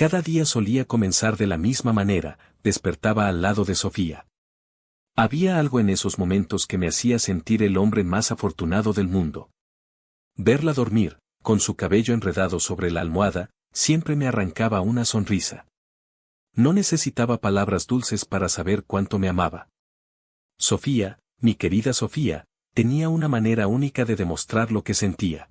Cada día solía comenzar de la misma manera, despertaba al lado de Sofía. Había algo en esos momentos que me hacía sentir el hombre más afortunado del mundo. Verla dormir, con su cabello enredado sobre la almohada, siempre me arrancaba una sonrisa. No necesitaba palabras dulces para saber cuánto me amaba. Sofía, mi querida Sofía, tenía una manera única de demostrar lo que sentía.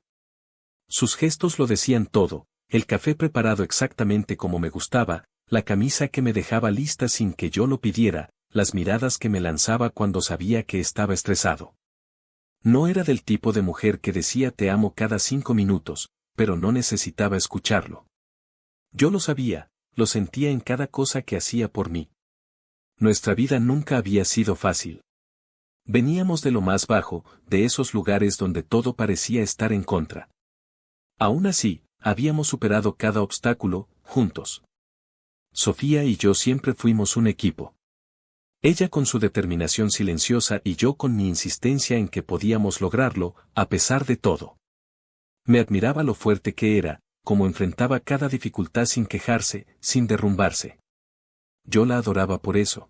Sus gestos lo decían todo, el café preparado exactamente como me gustaba, la camisa que me dejaba lista sin que yo lo pidiera, las miradas que me lanzaba cuando sabía que estaba estresado. No era del tipo de mujer que decía te amo cada 5 minutos, pero no necesitaba escucharlo. Yo lo sabía, lo sentía en cada cosa que hacía por mí. Nuestra vida nunca había sido fácil. Veníamos de lo más bajo, de esos lugares donde todo parecía estar en contra. Aún así, habíamos superado cada obstáculo, juntos. Sofía y yo siempre fuimos un equipo. Ella con su determinación silenciosa y yo con mi insistencia en que podíamos lograrlo, a pesar de todo. Me admiraba lo fuerte que era, cómo enfrentaba cada dificultad sin quejarse, sin derrumbarse. Yo la adoraba por eso.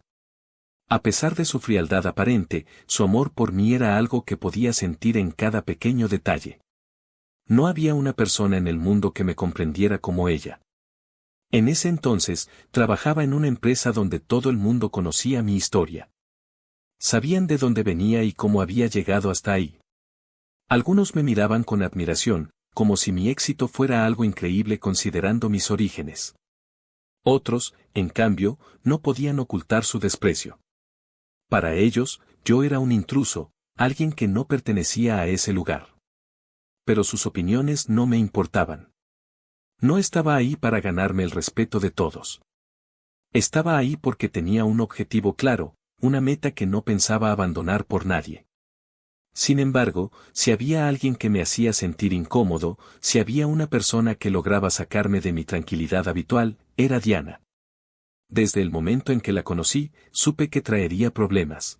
A pesar de su frialdad aparente, su amor por mí era algo que podía sentir en cada pequeño detalle. No había una persona en el mundo que me comprendiera como ella. En ese entonces, trabajaba en una empresa donde todo el mundo conocía mi historia. Sabían de dónde venía y cómo había llegado hasta ahí. Algunos me miraban con admiración, como si mi éxito fuera algo increíble considerando mis orígenes. Otros, en cambio, no podían ocultar su desprecio. Para ellos, yo era un intruso, alguien que no pertenecía a ese lugar. Pero sus opiniones no me importaban. No estaba ahí para ganarme el respeto de todos. Estaba ahí porque tenía un objetivo claro, una meta que no pensaba abandonar por nadie. Sin embargo, si había alguien que me hacía sentir incómodo, si había una persona que lograba sacarme de mi tranquilidad habitual, era Diana. Desde el momento en que la conocí, supe que traería problemas.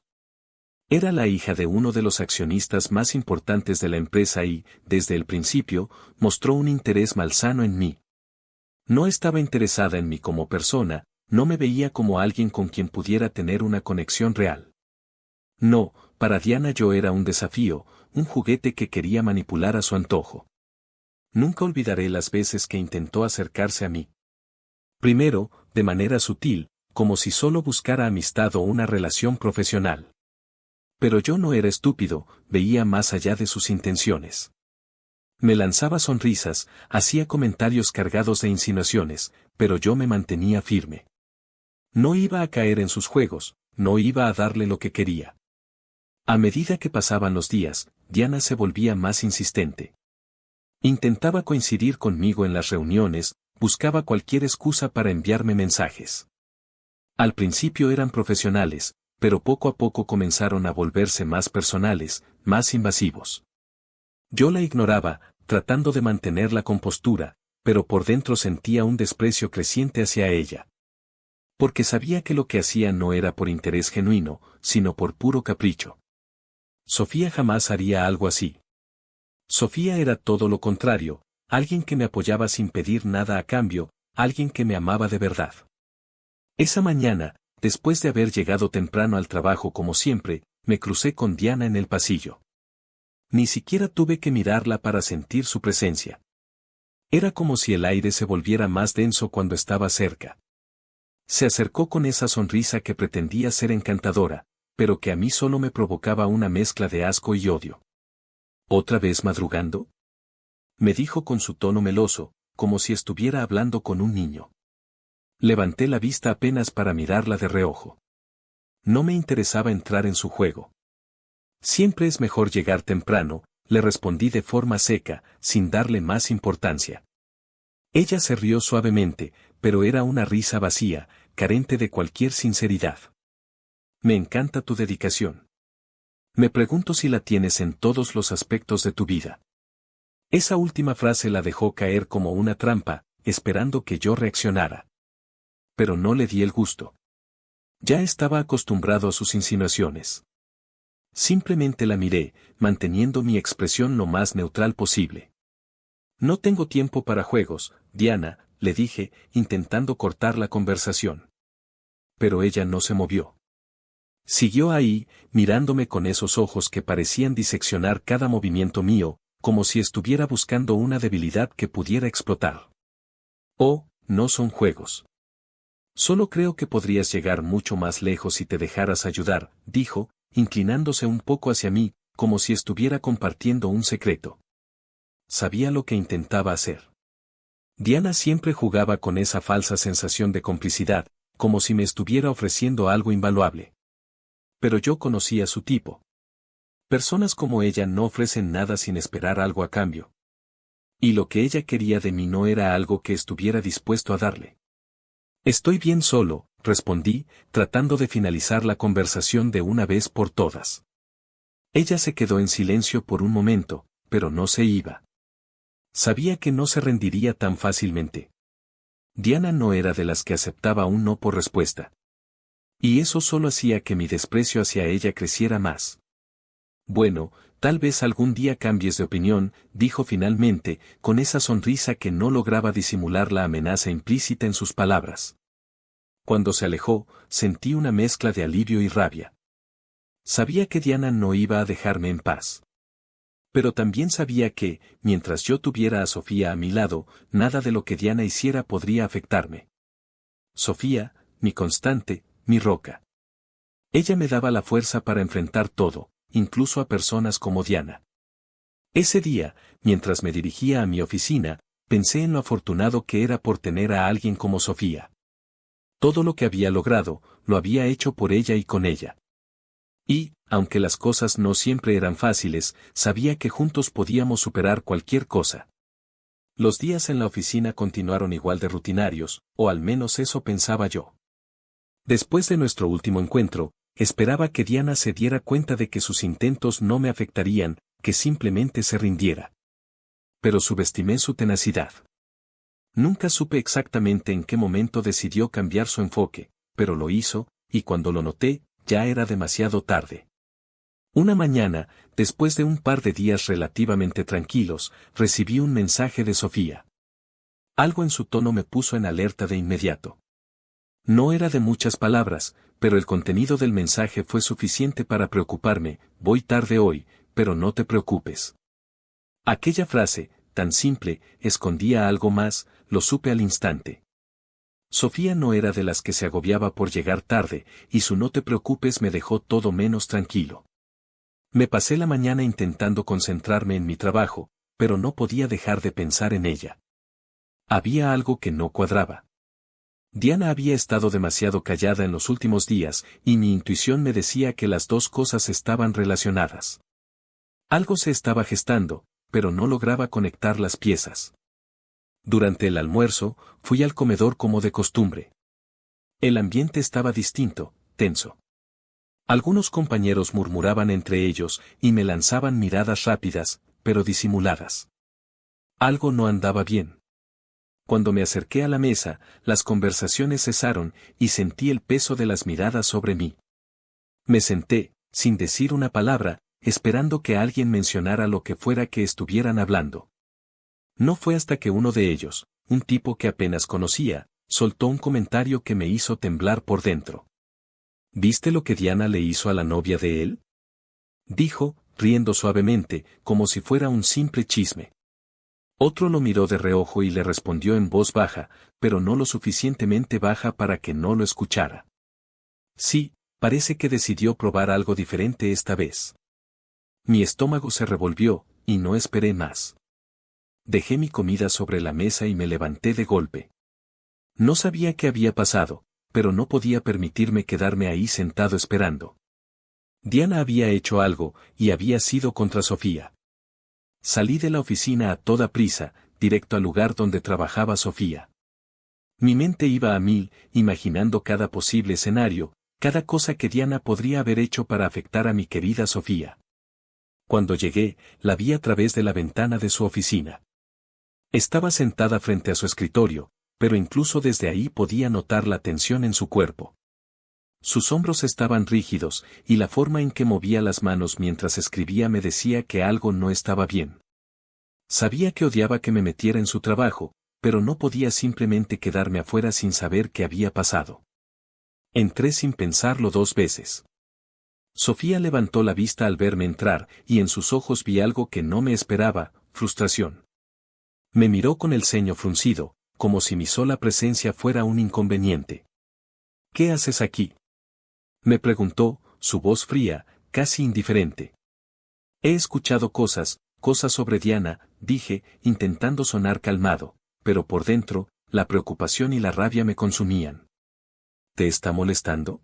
Era la hija de uno de los accionistas más importantes de la empresa y, desde el principio, mostró un interés malsano en mí. No estaba interesada en mí como persona, no me veía como alguien con quien pudiera tener una conexión real. No, para Diana yo era un desafío, un juguete que quería manipular a su antojo. Nunca olvidaré las veces que intentó acercarse a mí. Primero, de manera sutil, como si solo buscara amistad o una relación profesional. Pero yo no era estúpido, veía más allá de sus intenciones. Me lanzaba sonrisas, hacía comentarios cargados de insinuaciones, pero yo me mantenía firme. No iba a caer en sus juegos, no iba a darle lo que quería. A medida que pasaban los días, Diana se volvía más insistente. Intentaba coincidir conmigo en las reuniones, buscaba cualquier excusa para enviarme mensajes. Al principio eran profesionales, pero poco a poco comenzaron a volverse más personales, más invasivos. Yo la ignoraba, tratando de mantener la compostura, pero por dentro sentía un desprecio creciente hacia ella. Porque sabía que lo que hacía no era por interés genuino, sino por puro capricho. Sofía jamás haría algo así. Sofía era todo lo contrario, alguien que me apoyaba sin pedir nada a cambio, alguien que me amaba de verdad. Esa mañana, después de haber llegado temprano al trabajo como siempre, me crucé con Diana en el pasillo. Ni siquiera tuve que mirarla para sentir su presencia. Era como si el aire se volviera más denso cuando estaba cerca. Se acercó con esa sonrisa que pretendía ser encantadora, pero que a mí solo me provocaba una mezcla de asco y odio. ¿Otra vez madrugando?, me dijo con su tono meloso, como si estuviera hablando con un niño. Levanté la vista apenas para mirarla de reojo. No me interesaba entrar en su juego. Siempre es mejor llegar temprano, le respondí de forma seca, sin darle más importancia. Ella se rió suavemente, pero era una risa vacía, carente de cualquier sinceridad. Me encanta tu dedicación. Me pregunto si la tienes en todos los aspectos de tu vida. Esa última frase la dejó caer como una trampa, esperando que yo reaccionara. Pero no le di el gusto. Ya estaba acostumbrado a sus insinuaciones. Simplemente la miré, manteniendo mi expresión lo más neutral posible. No tengo tiempo para juegos, Diana, le dije, intentando cortar la conversación. Pero ella no se movió. Siguió ahí, mirándome con esos ojos que parecían diseccionar cada movimiento mío, como si estuviera buscando una debilidad que pudiera explotar. Oh, no son juegos. Solo creo que podrías llegar mucho más lejos si te dejaras ayudar, dijo, inclinándose un poco hacia mí, como si estuviera compartiendo un secreto. Sabía lo que intentaba hacer. Diana siempre jugaba con esa falsa sensación de complicidad, como si me estuviera ofreciendo algo invaluable. Pero yo conocía su tipo. Personas como ella no ofrecen nada sin esperar algo a cambio. Y lo que ella quería de mí no era algo que estuviera dispuesto a darle. Estoy bien solo, respondí, tratando de finalizar la conversación de una vez por todas. Ella se quedó en silencio por un momento, pero no se iba. Sabía que no se rendiría tan fácilmente. Diana no era de las que aceptaba un no por respuesta. Y eso solo hacía que mi desprecio hacia ella creciera más. Bueno, tal vez algún día cambies de opinión, dijo finalmente, con esa sonrisa que no lograba disimular la amenaza implícita en sus palabras. Cuando se alejó, sentí una mezcla de alivio y rabia. Sabía que Diana no iba a dejarme en paz. Pero también sabía que, mientras yo tuviera a Sofía a mi lado, nada de lo que Diana hiciera podría afectarme. Sofía, mi constante, mi roca. Ella me daba la fuerza para enfrentar todo, incluso a personas como Diana. Ese día, mientras me dirigía a mi oficina, pensé en lo afortunado que era por tener a alguien como Sofía. Todo lo que había logrado, lo había hecho por ella y con ella. Y, aunque las cosas no siempre eran fáciles, sabía que juntos podíamos superar cualquier cosa. Los días en la oficina continuaron igual de rutinarios, o al menos eso pensaba yo. Después de nuestro último encuentro, esperaba que Diana se diera cuenta de que sus intentos no me afectarían, que simplemente se rindiera. Pero subestimé su tenacidad. Nunca supe exactamente en qué momento decidió cambiar su enfoque, pero lo hizo, y cuando lo noté, ya era demasiado tarde. Una mañana, después de un par de días relativamente tranquilos, recibí un mensaje de Sofía. Algo en su tono me puso en alerta de inmediato. No era de muchas palabras, pero el contenido del mensaje fue suficiente para preocuparme. Voy tarde hoy, pero no te preocupes. Aquella frase, tan simple, escondía algo más, lo supe al instante. Sofía no era de las que se agobiaba por llegar tarde, y su no te preocupes me dejó todo menos tranquilo. Me pasé la mañana intentando concentrarme en mi trabajo, pero no podía dejar de pensar en ella. Había algo que no cuadraba. Diana había estado demasiado callada en los últimos días, y mi intuición me decía que las dos cosas estaban relacionadas. Algo se estaba gestando, pero no lograba conectar las piezas. Durante el almuerzo, fui al comedor como de costumbre. El ambiente estaba distinto, tenso. Algunos compañeros murmuraban entre ellos y me lanzaban miradas rápidas, pero disimuladas. Algo no andaba bien. Cuando me acerqué a la mesa, las conversaciones cesaron y sentí el peso de las miradas sobre mí. Me senté, sin decir una palabra, esperando que alguien mencionara lo que fuera que estuvieran hablando. No fue hasta que uno de ellos, un tipo que apenas conocía, soltó un comentario que me hizo temblar por dentro. ¿Viste lo que Diana le hizo a la novia de él? Dijo, riendo suavemente, como si fuera un simple chisme. Otro lo miró de reojo y le respondió en voz baja, pero no lo suficientemente baja para que no lo escuchara. Sí, parece que decidió probar algo diferente esta vez. Mi estómago se revolvió, y no esperé más. Dejé mi comida sobre la mesa y me levanté de golpe. No sabía qué había pasado, pero no podía permitirme quedarme ahí sentado esperando. Diana había hecho algo, y había sido contra Sofía. Salí de la oficina a toda prisa, directo al lugar donde trabajaba Sofía. Mi mente iba a mil, imaginando cada posible escenario, cada cosa que Diana podría haber hecho para afectar a mi querida Sofía. Cuando llegué, la vi a través de la ventana de su oficina. Estaba sentada frente a su escritorio, pero incluso desde ahí podía notar la tensión en su cuerpo. Sus hombros estaban rígidos, y la forma en que movía las manos mientras escribía me decía que algo no estaba bien. Sabía que odiaba que me metiera en su trabajo, pero no podía simplemente quedarme afuera sin saber qué había pasado. Entré sin pensarlo 2 veces. Sofía levantó la vista al verme entrar, y en sus ojos vi algo que no me esperaba, frustración. Me miró con el ceño fruncido, como si mi sola presencia fuera un inconveniente. ¿Qué haces aquí?, me preguntó, su voz fría, casi indiferente. He escuchado cosas sobre Diana, dije, intentando sonar calmado, pero por dentro, la preocupación y la rabia me consumían. ¿Te está molestando?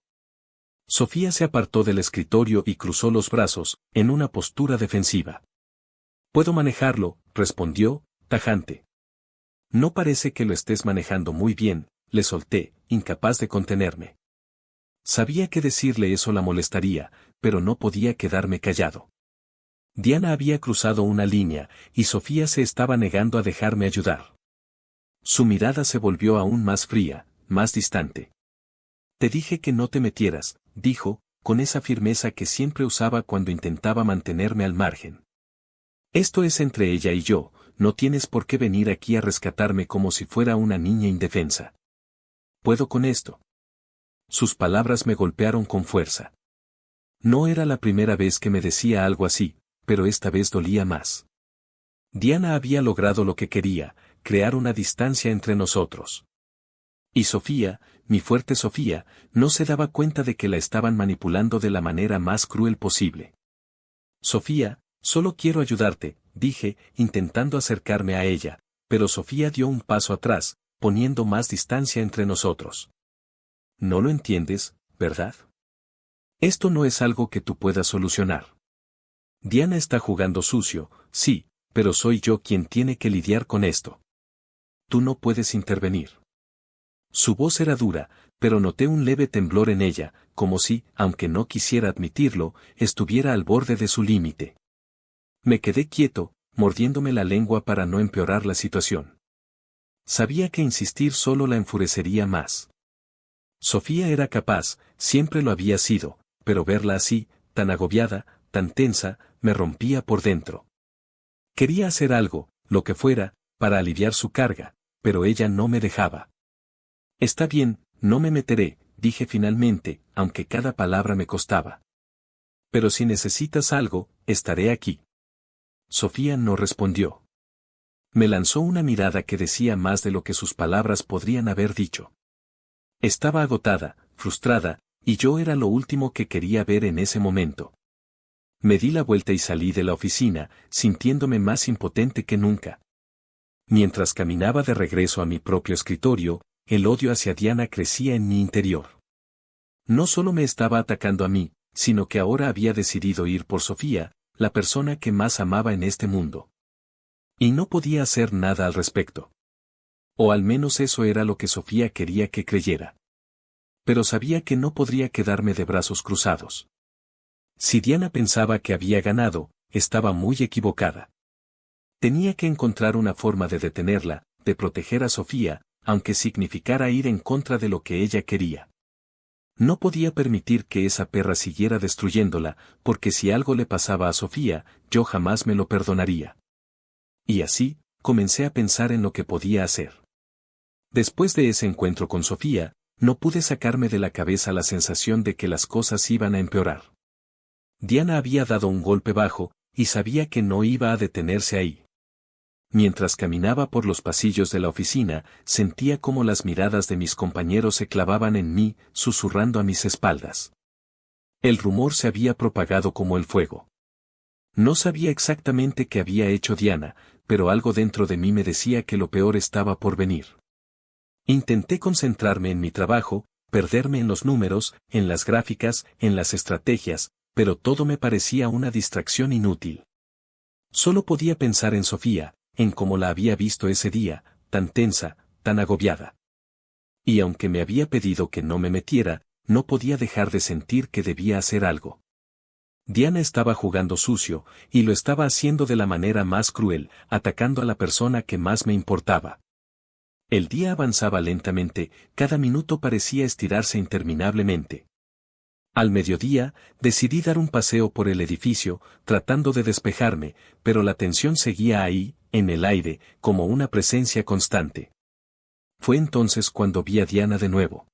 Sofía se apartó del escritorio y cruzó los brazos, en una postura defensiva. Puedo manejarlo, respondió, tajante. No parece que lo estés manejando muy bien, le solté, incapaz de contenerme. Sabía que decirle eso la molestaría, pero no podía quedarme callado. Diana había cruzado una línea, y Sofía se estaba negando a dejarme ayudar. Su mirada se volvió aún más fría, más distante. Te dije que no te metieras, dijo, con esa firmeza que siempre usaba cuando intentaba mantenerme al margen. Esto es entre ella y yo, no tienes por qué venir aquí a rescatarme como si fuera una niña indefensa. ¿Puedo con esto? Sus palabras me golpearon con fuerza. No era la primera vez que me decía algo así, pero esta vez dolía más. Diana había logrado lo que quería, crear una distancia entre nosotros. Y Sofía, mi fuerte Sofía, no se daba cuenta de que la estaban manipulando de la manera más cruel posible. Sofía, solo quiero ayudarte, dije, intentando acercarme a ella, pero Sofía dio un paso atrás, poniendo más distancia entre nosotros. No lo entiendes, ¿verdad? Esto no es algo que tú puedas solucionar. Diana está jugando sucio, sí, pero soy yo quien tiene que lidiar con esto. Tú no puedes intervenir. Su voz era dura, pero noté un leve temblor en ella, como si, aunque no quisiera admitirlo, estuviera al borde de su límite. Me quedé quieto, mordiéndome la lengua para no empeorar la situación. Sabía que insistir solo la enfurecería más. Sofía era capaz, siempre lo había sido, pero verla así, tan agobiada, tan tensa, me rompía por dentro. Quería hacer algo, lo que fuera, para aliviar su carga, pero ella no me dejaba. Está bien, no me meteré, dije finalmente, aunque cada palabra me costaba. Pero si necesitas algo, estaré aquí. Sofía no respondió. Me lanzó una mirada que decía más de lo que sus palabras podrían haber dicho. Estaba agotada, frustrada, y yo era lo último que quería ver en ese momento. Me di la vuelta y salí de la oficina, sintiéndome más impotente que nunca. Mientras caminaba de regreso a mi propio escritorio, el odio hacia Diana crecía en mi interior. No solo me estaba atacando a mí, sino que ahora había decidido ir por Sofía, la persona que más amaba en este mundo. Y no podía hacer nada al respecto. O al menos eso era lo que Sofía quería que creyera. Pero sabía que no podría quedarme de brazos cruzados. Si Diana pensaba que había ganado, estaba muy equivocada. Tenía que encontrar una forma de detenerla, de proteger a Sofía, aunque significara ir en contra de lo que ella quería. No podía permitir que esa perra siguiera destruyéndola, porque si algo le pasaba a Sofía, yo jamás me lo perdonaría. Y así, comencé a pensar en lo que podía hacer. Después de ese encuentro con Sofía, no pude sacarme de la cabeza la sensación de que las cosas iban a empeorar. Diana había dado un golpe bajo, y sabía que no iba a detenerse ahí. Mientras caminaba por los pasillos de la oficina, sentía cómo las miradas de mis compañeros se clavaban en mí, susurrando a mis espaldas. El rumor se había propagado como el fuego. No sabía exactamente qué había hecho Diana, pero algo dentro de mí me decía que lo peor estaba por venir. Intenté concentrarme en mi trabajo, perderme en los números, en las gráficas, en las estrategias, pero todo me parecía una distracción inútil. Solo podía pensar en Sofía, en cómo la había visto ese día, tan tensa, tan agobiada. Y aunque me había pedido que no me metiera, no podía dejar de sentir que debía hacer algo. Diana estaba jugando sucio, y lo estaba haciendo de la manera más cruel, atacando a la persona que más me importaba. El día avanzaba lentamente, cada minuto parecía estirarse interminablemente. Al mediodía, decidí dar un paseo por el edificio, tratando de despejarme, pero la tensión seguía ahí, en el aire, como una presencia constante. Fue entonces cuando vi a Diana de nuevo.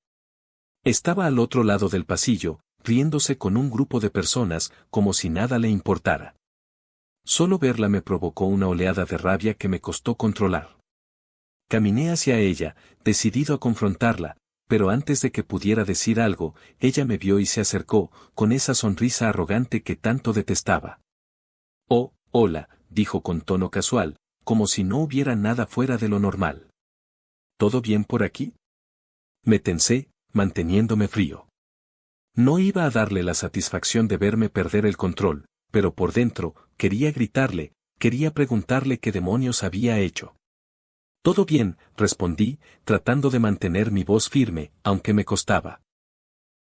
Estaba al otro lado del pasillo, riéndose con un grupo de personas, como si nada le importara. Solo verla me provocó una oleada de rabia que me costó controlar. Caminé hacia ella, decidido a confrontarla, pero antes de que pudiera decir algo, ella me vio y se acercó, con esa sonrisa arrogante que tanto detestaba. Oh, hola, dijo con tono casual, como si no hubiera nada fuera de lo normal. ¿Todo bien por aquí? Me tensé, manteniéndome frío. No iba a darle la satisfacción de verme perder el control, pero por dentro, quería gritarle, quería preguntarle qué demonios había hecho. Todo bien, respondí, tratando de mantener mi voz firme, aunque me costaba.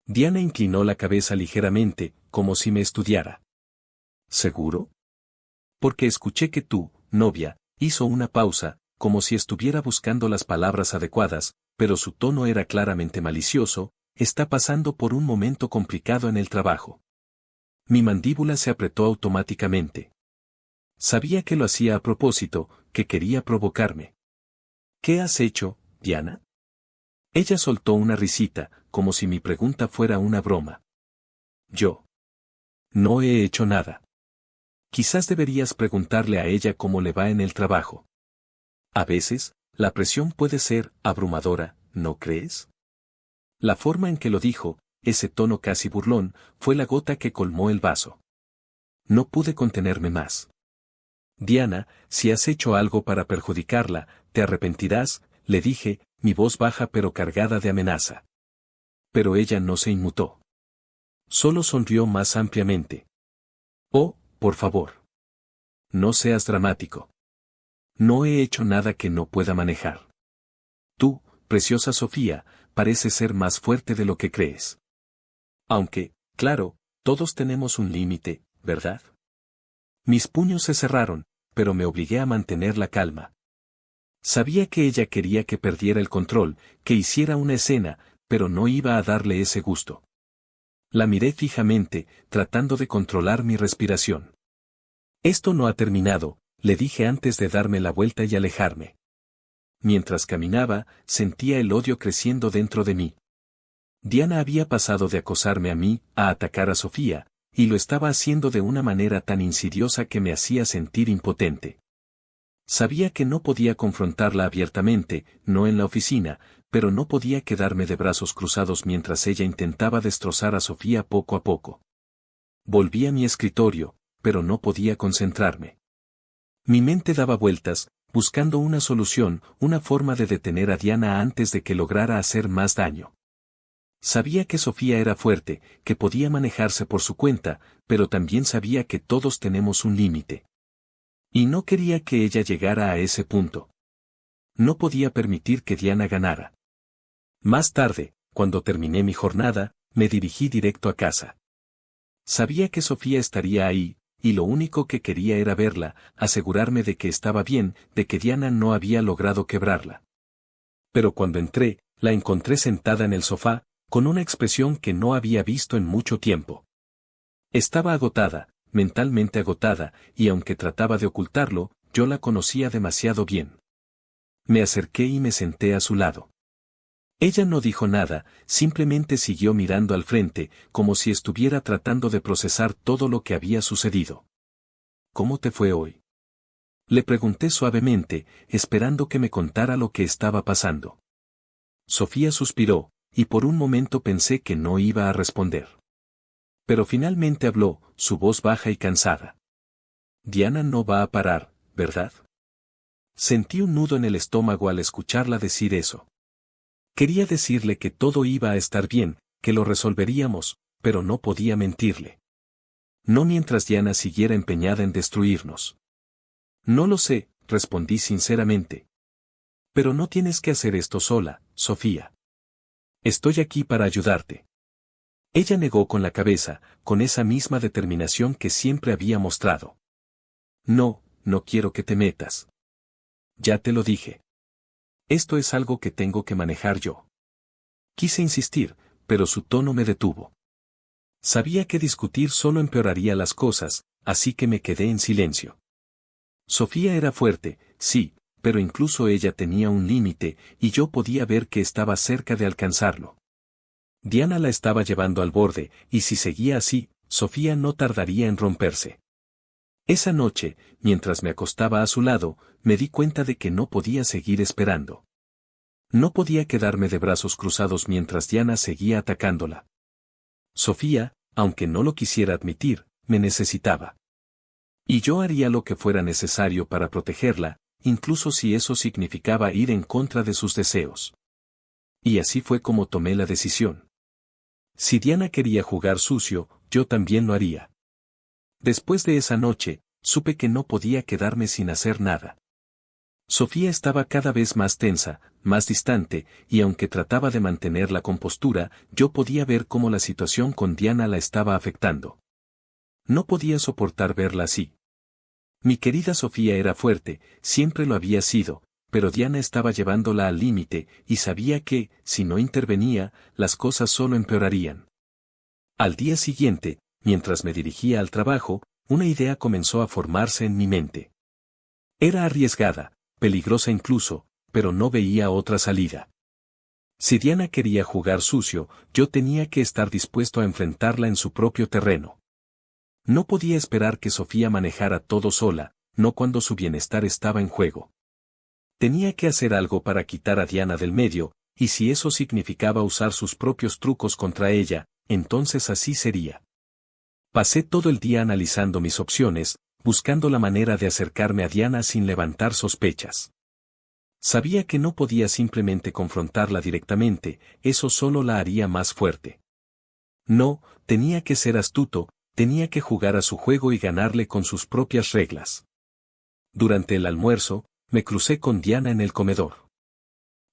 Diana inclinó la cabeza ligeramente, como si me estudiara. ¿Seguro? Porque escuché que tú, novia, hizo una pausa, como si estuviera buscando las palabras adecuadas, pero su tono era claramente malicioso, está pasando por un momento complicado en el trabajo. Mi mandíbula se apretó automáticamente. Sabía que lo hacía a propósito, que quería provocarme. ¿Qué has hecho, Diana? Ella soltó una risita, como si mi pregunta fuera una broma. Yo. No he hecho nada. Quizás deberías preguntarle a ella cómo le va en el trabajo. A veces, la presión puede ser abrumadora, ¿no crees? La forma en que lo dijo, ese tono casi burlón, fue la gota que colmó el vaso. No pude contenerme más. Diana, si has hecho algo para perjudicarla, te arrepentirás, le dije, mi voz baja pero cargada de amenaza. Pero ella no se inmutó. Solo sonrió más ampliamente. Oh, por favor. No seas dramático. No he hecho nada que no pueda manejar. Tú, preciosa Sofía, pareces ser más fuerte de lo que crees. Aunque, claro, todos tenemos un límite, ¿verdad? Mis puños se cerraron, pero me obligué a mantener la calma. Sabía que ella quería que perdiera el control, que hiciera una escena, pero no iba a darle ese gusto. La miré fijamente, tratando de controlar mi respiración. Esto no ha terminado, le dije antes de darme la vuelta y alejarme. Mientras caminaba, sentía el odio creciendo dentro de mí. Diana había pasado de acosarme a mí, a atacar a Sofía, y lo estaba haciendo de una manera tan insidiosa que me hacía sentir impotente. Sabía que no podía confrontarla abiertamente, no en la oficina, pero no podía quedarme de brazos cruzados mientras ella intentaba destrozar a Sofía poco a poco. Volví a mi escritorio, pero no podía concentrarme. Mi mente daba vueltas, buscando una solución, una forma de detener a Diana antes de que lograra hacer más daño. Sabía que Sofía era fuerte, que podía manejarse por su cuenta, pero también sabía que todos tenemos un límite. Y no quería que ella llegara a ese punto. No podía permitir que Diana ganara. Más tarde, cuando terminé mi jornada, me dirigí directo a casa. Sabía que Sofía estaría ahí, y lo único que quería era verla, asegurarme de que estaba bien, de que Diana no había logrado quebrarla. Pero cuando entré, la encontré sentada en el sofá, con una expresión que no había visto en mucho tiempo. Estaba agotada, mentalmente agotada, y aunque trataba de ocultarlo, yo la conocía demasiado bien. Me acerqué y me senté a su lado. Ella no dijo nada, simplemente siguió mirando al frente, como si estuviera tratando de procesar todo lo que había sucedido. ¿Cómo te fue hoy? Le pregunté suavemente, esperando que me contara lo que estaba pasando. Sofía suspiró, y por un momento pensé que no iba a responder. Pero finalmente habló, su voz baja y cansada. Diana no va a parar, ¿verdad? Sentí un nudo en el estómago al escucharla decir eso. Quería decirle que todo iba a estar bien, que lo resolveríamos, pero no podía mentirle. No mientras Diana siguiera empeñada en destruirnos. No lo sé, respondí sinceramente. Pero no tienes que hacer esto sola, Sofía. Estoy aquí para ayudarte. Ella negó con la cabeza, con esa misma determinación que siempre había mostrado. No, no quiero que te metas. Ya te lo dije. Esto es algo que tengo que manejar yo. Quise insistir, pero su tono me detuvo. Sabía que discutir solo empeoraría las cosas, así que me quedé en silencio. Sofía era fuerte, sí, pero incluso ella tenía un límite, y yo podía ver que estaba cerca de alcanzarlo. Diana la estaba llevando al borde, y si seguía así, Sofía no tardaría en romperse. Esa noche, mientras me acostaba a su lado, me di cuenta de que no podía seguir esperando. No podía quedarme de brazos cruzados mientras Diana seguía atacándola. Sofía, aunque no lo quisiera admitir, me necesitaba. Y yo haría lo que fuera necesario para protegerla, incluso si eso significaba ir en contra de sus deseos. Y así fue como tomé la decisión. Si Diana quería jugar sucio, yo también lo haría. Después de esa noche, supe que no podía quedarme sin hacer nada. Sofía estaba cada vez más tensa, más distante, y aunque trataba de mantener la compostura, yo podía ver cómo la situación con Diana la estaba afectando. No podía soportar verla así. Mi querida Sofía era fuerte, siempre lo había sido, pero Diana estaba llevándola al límite, y sabía que, si no intervenía, las cosas solo empeorarían. Al día siguiente, mientras me dirigía al trabajo, una idea comenzó a formarse en mi mente. Era arriesgada, peligrosa incluso, pero no veía otra salida. Si Diana quería jugar sucio, yo tenía que estar dispuesto a enfrentarla en su propio terreno. No podía esperar que Sofía manejara todo sola, no cuando su bienestar estaba en juego. Tenía que hacer algo para quitar a Diana del medio, y si eso significaba usar sus propios trucos contra ella, entonces así sería. Pasé todo el día analizando mis opciones, buscando la manera de acercarme a Diana sin levantar sospechas. Sabía que no podía simplemente confrontarla directamente, eso solo la haría más fuerte. No, tenía que ser astuto, tenía que jugar a su juego y ganarle con sus propias reglas. Durante el almuerzo, me crucé con Diana en el comedor.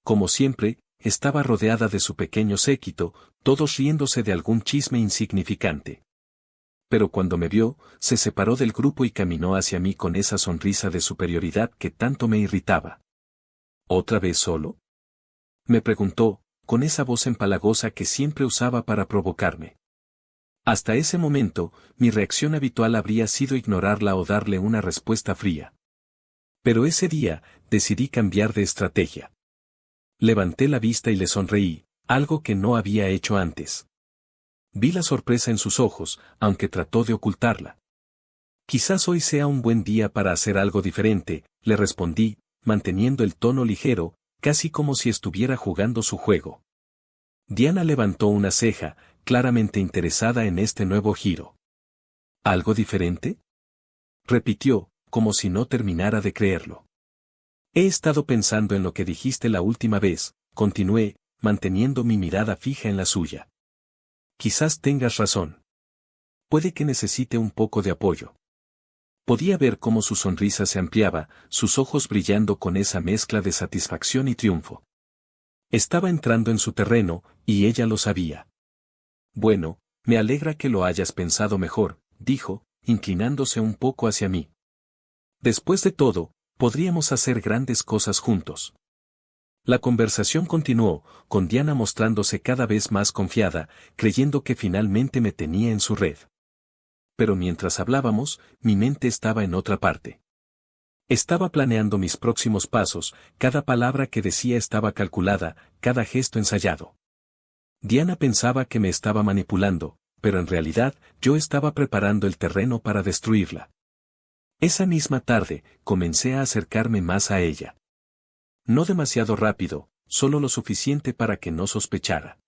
Como siempre, estaba rodeada de su pequeño séquito, todos riéndose de algún chisme insignificante. Pero cuando me vio, se separó del grupo y caminó hacia mí con esa sonrisa de superioridad que tanto me irritaba. ¿Otra vez solo?, me preguntó, con esa voz empalagosa que siempre usaba para provocarme. Hasta ese momento, mi reacción habitual habría sido ignorarla o darle una respuesta fría. Pero ese día, decidí cambiar de estrategia. Levanté la vista y le sonreí, algo que no había hecho antes. Vi la sorpresa en sus ojos, aunque trató de ocultarla. Quizás hoy sea un buen día para hacer algo diferente, le respondí, manteniendo el tono ligero, casi como si estuviera jugando su juego. Diana levantó una ceja, claramente interesada en este nuevo giro. ¿Algo diferente?, repitió, como si no terminara de creerlo. He estado pensando en lo que dijiste la última vez, continué, manteniendo mi mirada fija en la suya. Quizás tengas razón. Puede que necesite un poco de apoyo. Podía ver cómo su sonrisa se ampliaba, sus ojos brillando con esa mezcla de satisfacción y triunfo. Estaba entrando en su terreno, y ella lo sabía. Bueno, me alegra que lo hayas pensado mejor, dijo, inclinándose un poco hacia mí. Después de todo, podríamos hacer grandes cosas juntos. La conversación continuó, con Diana mostrándose cada vez más confiada, creyendo que finalmente me tenía en su red. Pero mientras hablábamos, mi mente estaba en otra parte. Estaba planeando mis próximos pasos, cada palabra que decía estaba calculada, cada gesto ensayado. Diana pensaba que me estaba manipulando, pero en realidad, yo estaba preparando el terreno para destruirla. Esa misma tarde, comencé a acercarme más a ella. No demasiado rápido, solo lo suficiente para que no sospechara.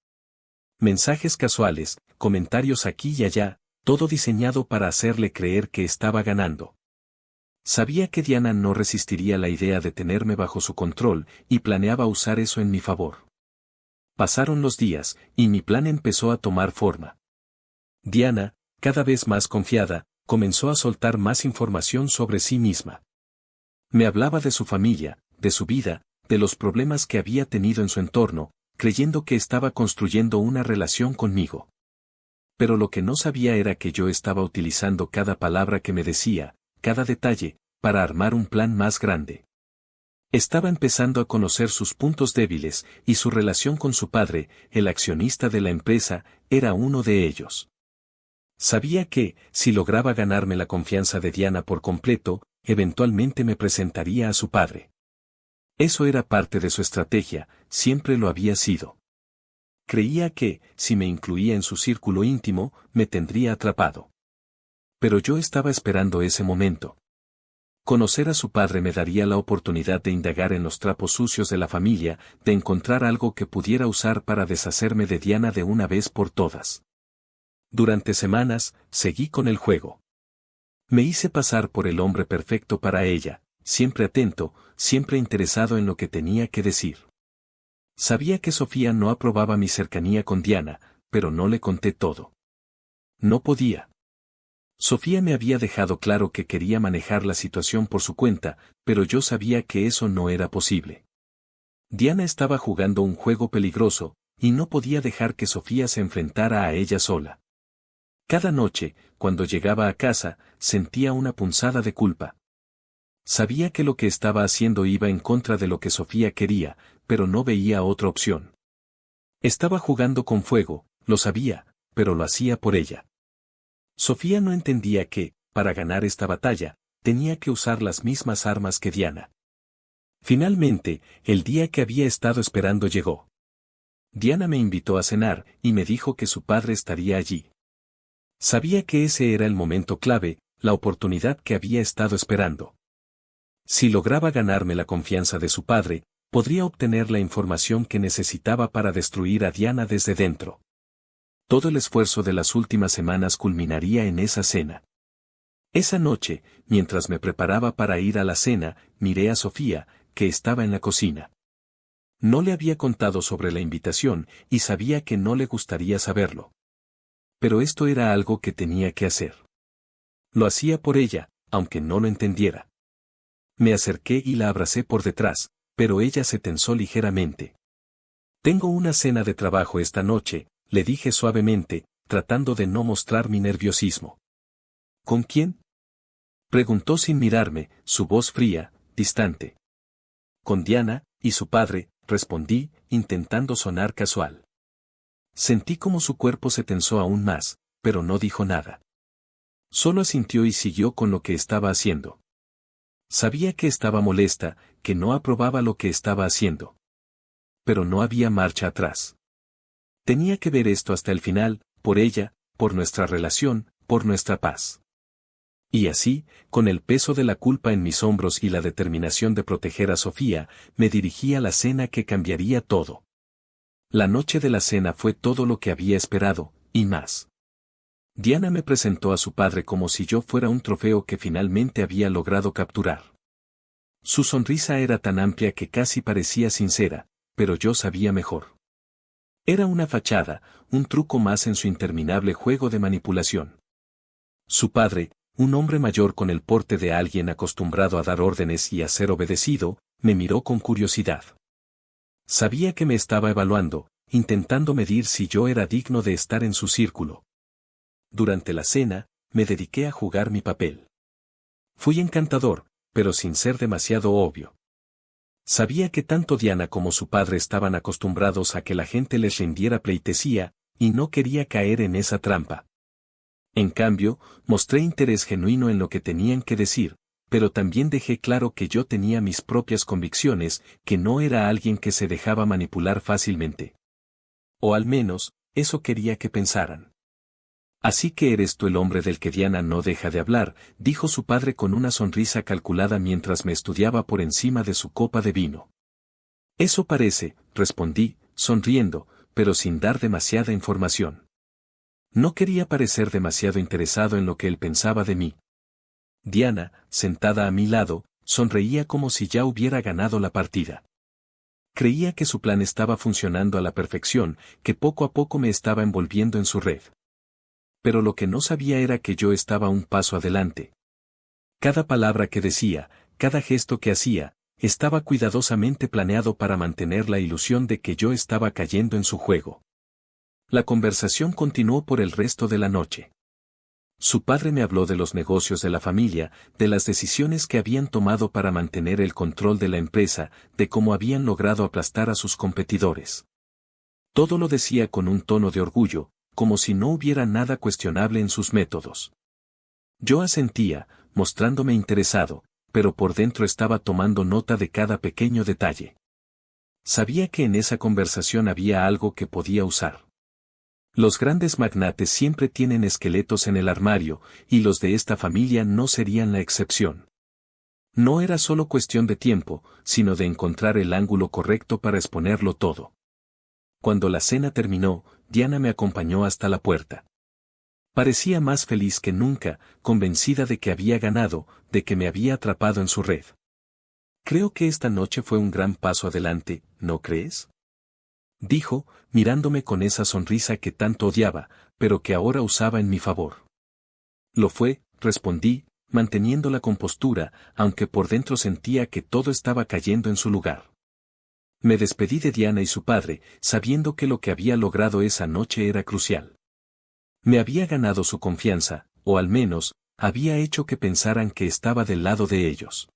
Mensajes casuales, comentarios aquí y allá, todo diseñado para hacerle creer que estaba ganando. Sabía que Diana no resistiría la idea de tenerme bajo su control, y planeaba usar eso en mi favor. Pasaron los días, y mi plan empezó a tomar forma. Diana, cada vez más confiada, comenzó a soltar más información sobre sí misma. Me hablaba de su familia, de su vida, de los problemas que había tenido en su entorno, creyendo que estaba construyendo una relación conmigo. Pero lo que no sabía era que yo estaba utilizando cada palabra que me decía, cada detalle, para armar un plan más grande. Estaba empezando a conocer sus puntos débiles, y su relación con su padre, el accionista de la empresa, era uno de ellos. Sabía que, si lograba ganarme la confianza de Diana por completo, eventualmente me presentaría a su padre. Eso era parte de su estrategia, siempre lo había sido. Creía que, si me incluía en su círculo íntimo, me tendría atrapado. Pero yo estaba esperando ese momento. Conocer a su padre me daría la oportunidad de indagar en los trapos sucios de la familia, de encontrar algo que pudiera usar para deshacerme de Diana de una vez por todas. Durante semanas, seguí con el juego. Me hice pasar por el hombre perfecto para ella, siempre atento, siempre interesado en lo que tenía que decir. Sabía que Sofía no aprobaba mi cercanía con Diana, pero no le conté todo. No podía. Sofía me había dejado claro que quería manejar la situación por su cuenta, pero yo sabía que eso no era posible. Diana estaba jugando un juego peligroso, y no podía dejar que Sofía se enfrentara a ella sola. Cada noche, cuando llegaba a casa, sentía una punzada de culpa. Sabía que lo que estaba haciendo iba en contra de lo que Sofía quería, pero no veía otra opción. Estaba jugando con fuego, lo sabía, pero lo hacía por ella. Sofía no entendía que, para ganar esta batalla, tenía que usar las mismas armas que Diana. Finalmente, el día que había estado esperando llegó. Diana me invitó a cenar y me dijo que su padre estaría allí. Sabía que ese era el momento clave, la oportunidad que había estado esperando. Si lograba ganarme la confianza de su padre, podría obtener la información que necesitaba para destruir a Diana desde dentro. Todo el esfuerzo de las últimas semanas culminaría en esa cena. Esa noche, mientras me preparaba para ir a la cena, miré a Sofía, que estaba en la cocina. No le había contado sobre la invitación y sabía que no le gustaría saberlo. Pero esto era algo que tenía que hacer. Lo hacía por ella, aunque no lo entendiera. Me acerqué y la abracé por detrás, pero ella se tensó ligeramente. Tengo una cena de trabajo esta noche, le dije suavemente, tratando de no mostrar mi nerviosismo. ¿Con quién?, preguntó sin mirarme, su voz fría, distante. Con Diana y su padre, respondí, intentando sonar casual. Sentí como su cuerpo se tensó aún más, pero no dijo nada. Solo asintió y siguió con lo que estaba haciendo. Sabía que estaba molesta, que no aprobaba lo que estaba haciendo. Pero no había marcha atrás. Tenía que ver esto hasta el final, por ella, por nuestra relación, por nuestra paz. Y así, con el peso de la culpa en mis hombros y la determinación de proteger a Sofía, me dirigí a la cena que cambiaría todo. La noche de la cena fue todo lo que había esperado, y más. Diana me presentó a su padre como si yo fuera un trofeo que finalmente había logrado capturar. Su sonrisa era tan amplia que casi parecía sincera, pero yo sabía mejor. Era una fachada, un truco más en su interminable juego de manipulación. Su padre, un hombre mayor con el porte de alguien acostumbrado a dar órdenes y a ser obedecido, me miró con curiosidad. Sabía que me estaba evaluando, intentando medir si yo era digno de estar en su círculo. Durante la cena, me dediqué a jugar mi papel. Fui encantador, pero sin ser demasiado obvio. Sabía que tanto Diana como su padre estaban acostumbrados a que la gente les rindiera pleitesía, y no quería caer en esa trampa. En cambio, mostré interés genuino en lo que tenían que decir, pero también dejé claro que yo tenía mis propias convicciones, que no era alguien que se dejaba manipular fácilmente. O al menos, eso quería que pensaran. Así que eres tú el hombre del que Diana no deja de hablar, dijo su padre con una sonrisa calculada mientras me estudiaba por encima de su copa de vino. Eso parece, respondí, sonriendo, pero sin dar demasiada información. No quería parecer demasiado interesado en lo que él pensaba de mí. Diana, sentada a mi lado, sonreía como si ya hubiera ganado la partida. Creía que su plan estaba funcionando a la perfección, que poco a poco me estaba envolviendo en su red. Pero lo que no sabía era que yo estaba un paso adelante. Cada palabra que decía, cada gesto que hacía, estaba cuidadosamente planeado para mantener la ilusión de que yo estaba cayendo en su juego. La conversación continuó por el resto de la noche. Su padre me habló de los negocios de la familia, de las decisiones que habían tomado para mantener el control de la empresa, de cómo habían logrado aplastar a sus competidores. Todo lo decía con un tono de orgullo, como si no hubiera nada cuestionable en sus métodos. Yo asentía, mostrándome interesado, pero por dentro estaba tomando nota de cada pequeño detalle. Sabía que en esa conversación había algo que podía usar. Los grandes magnates siempre tienen esqueletos en el armario, y los de esta familia no serían la excepción. No era solo cuestión de tiempo, sino de encontrar el ángulo correcto para exponerlo todo. Cuando la cena terminó, Diana me acompañó hasta la puerta. Parecía más feliz que nunca, convencida de que había ganado, de que me había atrapado en su red. Creo que esta noche fue un gran paso adelante, ¿no crees? Dijo, mirándome con esa sonrisa que tanto odiaba, pero que ahora usaba en mi favor. Lo fue, respondí, manteniendo la compostura, aunque por dentro sentía que todo estaba cayendo en su lugar. Me despedí de Diana y su padre, sabiendo que lo que había logrado esa noche era crucial. Me había ganado su confianza, o al menos, había hecho que pensaran que estaba del lado de ellos.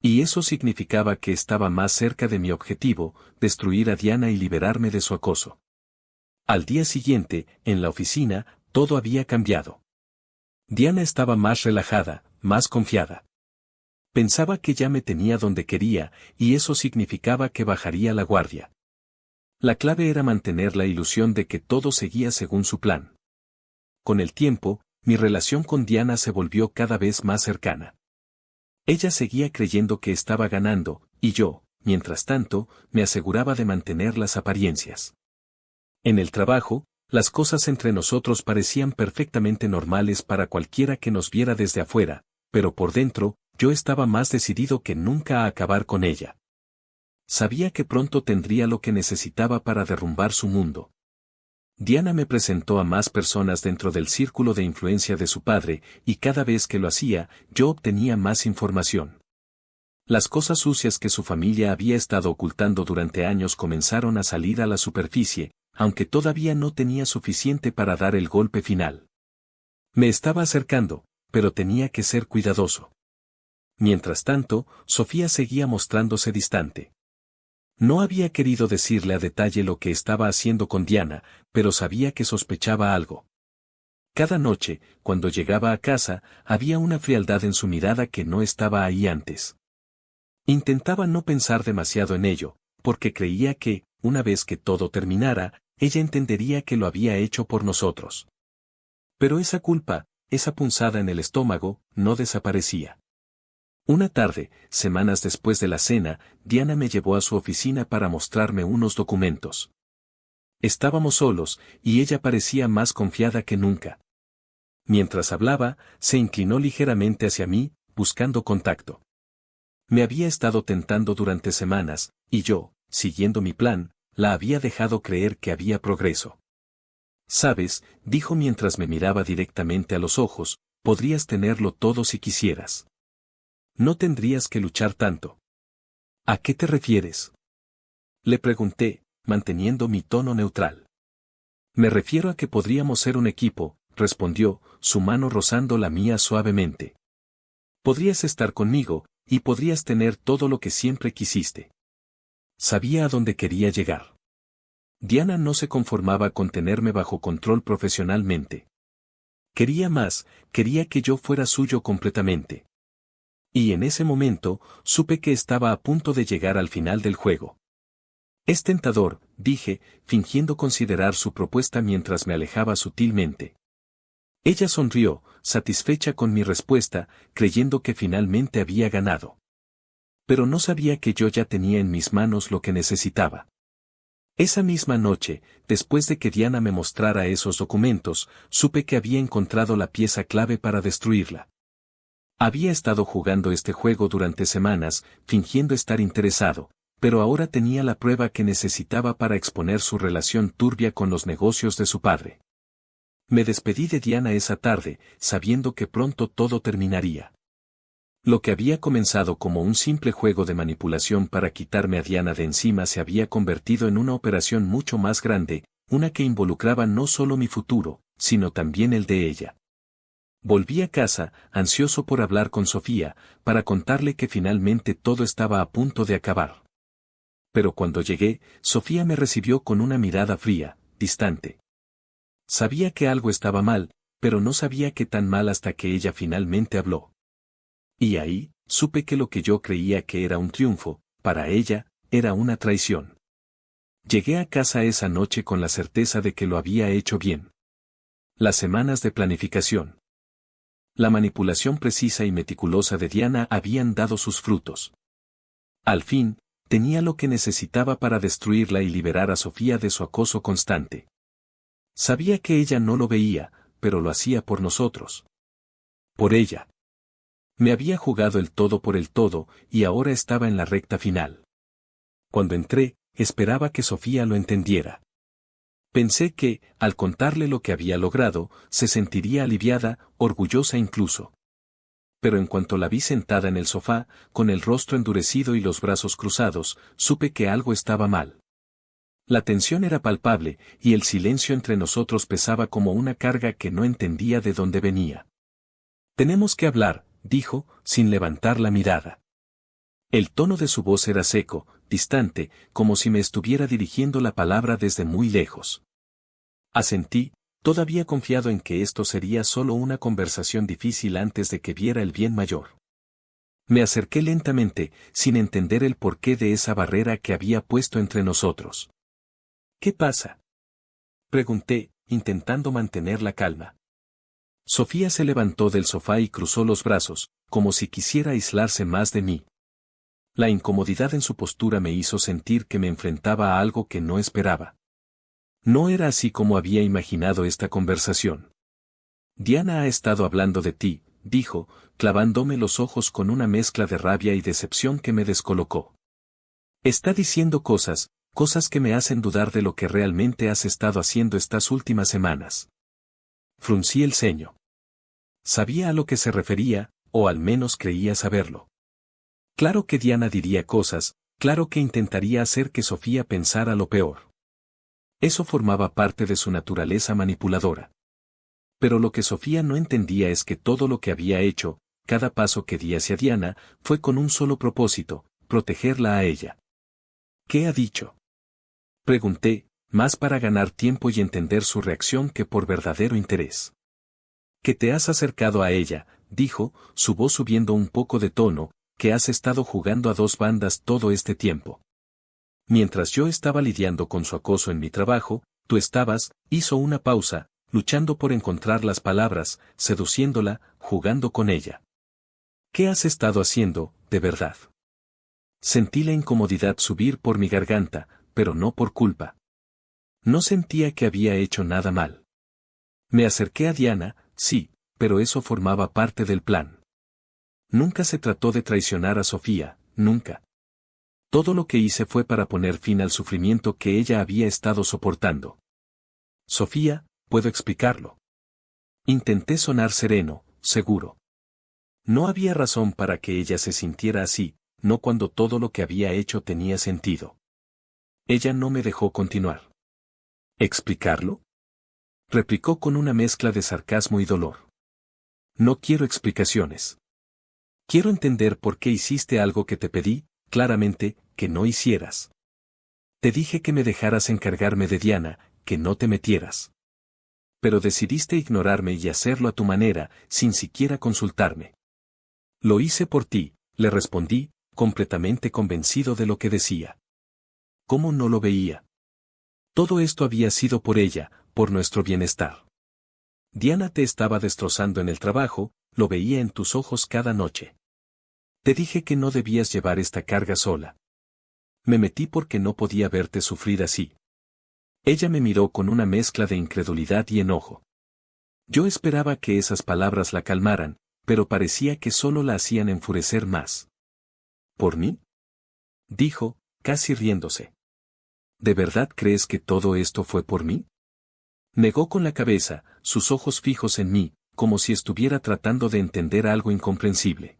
Y eso significaba que estaba más cerca de mi objetivo, destruir a Diana y liberarme de su acoso. Al día siguiente, en la oficina, todo había cambiado. Diana estaba más relajada, más confiada. Pensaba que ya me tenía donde quería, y eso significaba que bajaría la guardia. La clave era mantener la ilusión de que todo seguía según su plan. Con el tiempo, mi relación con Diana se volvió cada vez más cercana. Ella seguía creyendo que estaba ganando, y yo, mientras tanto, me aseguraba de mantener las apariencias. En el trabajo, las cosas entre nosotros parecían perfectamente normales para cualquiera que nos viera desde afuera, pero por dentro, yo estaba más decidido que nunca a acabar con ella. Sabía que pronto tendría lo que necesitaba para derrumbar su mundo. Diana me presentó a más personas dentro del círculo de influencia de su padre, y cada vez que lo hacía, yo obtenía más información. Las cosas sucias que su familia había estado ocultando durante años comenzaron a salir a la superficie, aunque todavía no tenía suficiente para dar el golpe final. Me estaba acercando, pero tenía que ser cuidadoso. Mientras tanto, Sofía seguía mostrándose distante. No había querido decirle a detalle lo que estaba haciendo con Diana, pero sabía que sospechaba algo. Cada noche, cuando llegaba a casa, había una frialdad en su mirada que no estaba ahí antes. Intentaba no pensar demasiado en ello, porque creía que, una vez que todo terminara, ella entendería que lo había hecho por nosotros. Pero esa culpa, esa punzada en el estómago, no desaparecía. Una tarde, semanas después de la cena, Diana me llevó a su oficina para mostrarme unos documentos. Estábamos solos, y ella parecía más confiada que nunca. Mientras hablaba, se inclinó ligeramente hacia mí, buscando contacto. Me había estado tentando durante semanas, y yo, siguiendo mi plan, la había dejado creer que había progreso. «Sabes», dijo mientras me miraba directamente a los ojos, «podrías tenerlo todo si quisieras. No tendrías que luchar tanto». «¿A qué te refieres?», le pregunté, manteniendo mi tono neutral. «Me refiero a que podríamos ser un equipo», respondió, su mano rozando la mía suavemente. «Podrías estar conmigo, y podrías tener todo lo que siempre quisiste». Sabía a dónde quería llegar. Diana no se conformaba con tenerme bajo control profesionalmente. Quería más, quería que yo fuera suyo completamente. Y en ese momento, supe que estaba a punto de llegar al final del juego. «Es tentador», dije, fingiendo considerar su propuesta mientras me alejaba sutilmente. Ella sonrió, satisfecha con mi respuesta, creyendo que finalmente había ganado. Pero no sabía que yo ya tenía en mis manos lo que necesitaba. Esa misma noche, después de que Diana me mostrara esos documentos, supe que había encontrado la pieza clave para destruirla. Había estado jugando este juego durante semanas, fingiendo estar interesado, pero ahora tenía la prueba que necesitaba para exponer su relación turbia con los negocios de su padre. Me despedí de Diana esa tarde, sabiendo que pronto todo terminaría. Lo que había comenzado como un simple juego de manipulación para quitarme a Diana de encima se había convertido en una operación mucho más grande, una que involucraba no solo mi futuro, sino también el de ella. Volví a casa, ansioso por hablar con Sofía, para contarle que finalmente todo estaba a punto de acabar. Pero cuando llegué, Sofía me recibió con una mirada fría, distante. Sabía que algo estaba mal, pero no sabía qué tan mal hasta que ella finalmente habló. «¿Y ahí?», Supe que lo que yo creía que era un triunfo, para ella, era una traición. Llegué a casa esa noche con la certeza de que lo había hecho bien. Las semanas de planificación. La manipulación precisa y meticulosa de Diana habían dado sus frutos. Al fin, tenía lo que necesitaba para destruirla y liberar a Sofía de su acoso constante. Sabía que ella no lo veía, pero lo hacía por nosotros. Por ella. Me había jugado el todo por el todo, y ahora estaba en la recta final. Cuando entré, esperaba que Sofía lo entendiera. Pensé que, al contarle lo que había logrado, se sentiría aliviada, orgullosa incluso. Pero en cuanto la vi sentada en el sofá, con el rostro endurecido y los brazos cruzados, supe que algo estaba mal. La tensión era palpable, y el silencio entre nosotros pesaba como una carga que no entendía de dónde venía. «Tenemos que hablar», dijo, sin levantar la mirada. El tono de su voz era seco, distante, como si me estuviera dirigiendo la palabra desde muy lejos. Asentí, todavía confiado en que esto sería solo una conversación difícil antes de que viera el bien mayor. Me acerqué lentamente, sin entender el porqué de esa barrera que había puesto entre nosotros. «¿Qué pasa?», pregunté, intentando mantener la calma. Sofía se levantó del sofá y cruzó los brazos, como si quisiera aislarse más de mí. La incomodidad en su postura me hizo sentir que me enfrentaba a algo que no esperaba. No era así como había imaginado esta conversación. «Diana ha estado hablando de ti», dijo, clavándome los ojos con una mezcla de rabia y decepción que me descolocó. «Está diciendo cosas que me hacen dudar de lo que realmente has estado haciendo estas últimas semanas». Fruncí el ceño. Sabía a lo que se refería, o al menos creía saberlo. Claro que Diana diría cosas, claro que intentaría hacer que Sofía pensara lo peor. Eso formaba parte de su naturaleza manipuladora. Pero lo que Sofía no entendía es que todo lo que había hecho, cada paso que di hacia Diana, fue con un solo propósito, protegerla a ella. «¿Qué ha dicho?», pregunté, más para ganar tiempo y entender su reacción que por verdadero interés. «Que te has acercado a ella», dijo, su voz subiendo un poco de tono, «que has estado jugando a dos bandas todo este tiempo. Mientras yo estaba lidiando con su acoso en mi trabajo, tú estabas», hizo una pausa, luchando por encontrar las palabras, seduciéndola, jugando con ella. «¿Qué has estado haciendo, de verdad?». Sentí la incomodidad subir por mi garganta, pero no por culpa. No sentía que había hecho nada mal. Me acerqué a Diana, sí, pero eso formaba parte del plan. Nunca se trató de traicionar a Sofía, nunca. Todo lo que hice fue para poner fin al sufrimiento que ella había estado soportando. «Sofía, puedo explicarlo». Intenté sonar sereno, seguro. No había razón para que ella se sintiera así, no cuando todo lo que había hecho tenía sentido. Ella no me dejó continuar. «¿Explicarlo?», replicó con una mezcla de sarcasmo y dolor. «No quiero explicaciones. Quiero entender por qué hiciste algo que te pedí, claramente, que no hicieras. Te dije que me dejaras encargarme de Diana, que no te metieras. Pero decidiste ignorarme y hacerlo a tu manera, sin siquiera consultarme». «Lo hice por ti», le respondí, completamente convencido de lo que decía. ¿Cómo no lo veía? Todo esto había sido por ella, por nuestro bienestar. Diana te estaba destrozando en el trabajo, lo veía en tus ojos cada noche. Te dije que no debías llevar esta carga sola. Me metí porque no podía verte sufrir así. Ella me miró con una mezcla de incredulidad y enojo. Yo esperaba que esas palabras la calmaran, pero parecía que solo la hacían enfurecer más. ¿Por mí?, dijo, casi riéndose. ¿De verdad crees que todo esto fue por mí? Negó con la cabeza, sus ojos fijos en mí, como si estuviera tratando de entender algo incomprensible.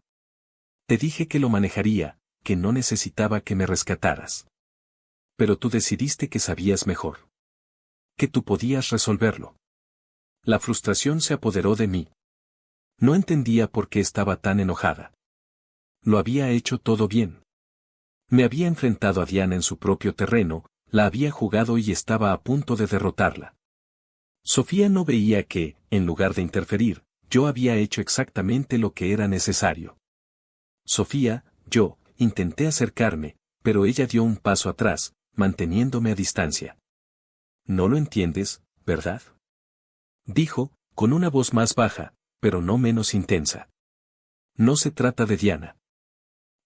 Te dije que lo manejaría, que no necesitaba que me rescataras. Pero tú decidiste que sabías mejor. Que tú podías resolverlo. La frustración se apoderó de mí. No entendía por qué estaba tan enojada. Lo había hecho todo bien. Me había enfrentado a Diana en su propio terreno, la había jugado y estaba a punto de derrotarla. Sofía no veía que, en lugar de interferir, yo había hecho exactamente lo que era necesario. Sofía, yo, intenté acercarme, pero ella dio un paso atrás, manteniéndome a distancia. No lo entiendes, ¿verdad? Dijo, con una voz más baja, pero no menos intensa. No se trata de Diana.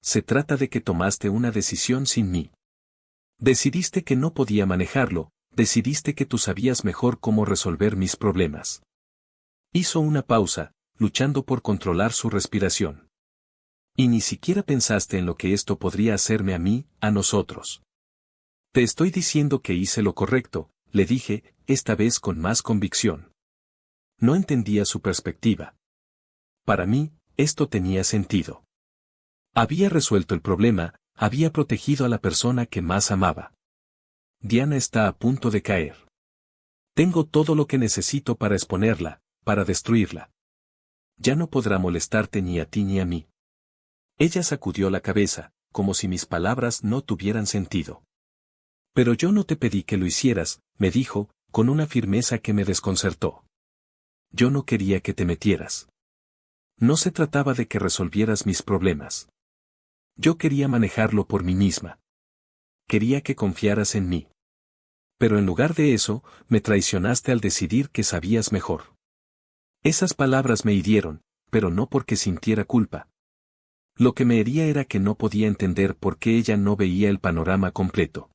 Se trata de que tomaste una decisión sin mí. Decidiste que no podía manejarlo, decidiste que tú sabías mejor cómo resolver mis problemas. Hizo una pausa, luchando por controlar su respiración. Y ni siquiera pensaste en lo que esto podría hacerme a mí, a nosotros. Te estoy diciendo que hice lo correcto, le dije, esta vez con más convicción. No entendía su perspectiva. Para mí, esto tenía sentido. Había resuelto el problema, había protegido a la persona que más amaba. Diana está a punto de caer. Tengo todo lo que necesito para exponerla, para destruirla. Ya no podrá molestarte ni a ti ni a mí. Ella sacudió la cabeza, como si mis palabras no tuvieran sentido. Pero yo no te pedí que lo hicieras, me dijo, con una firmeza que me desconcertó. Yo no quería que te metieras. No se trataba de que resolvieras mis problemas. Yo quería manejarlo por mí misma. Quería que confiaras en mí. Pero en lugar de eso, me traicionaste al decidir que sabías mejor. Esas palabras me hirieron, pero no porque sintiera culpa. Lo que me hería era que no podía entender por qué ella no veía el panorama completo.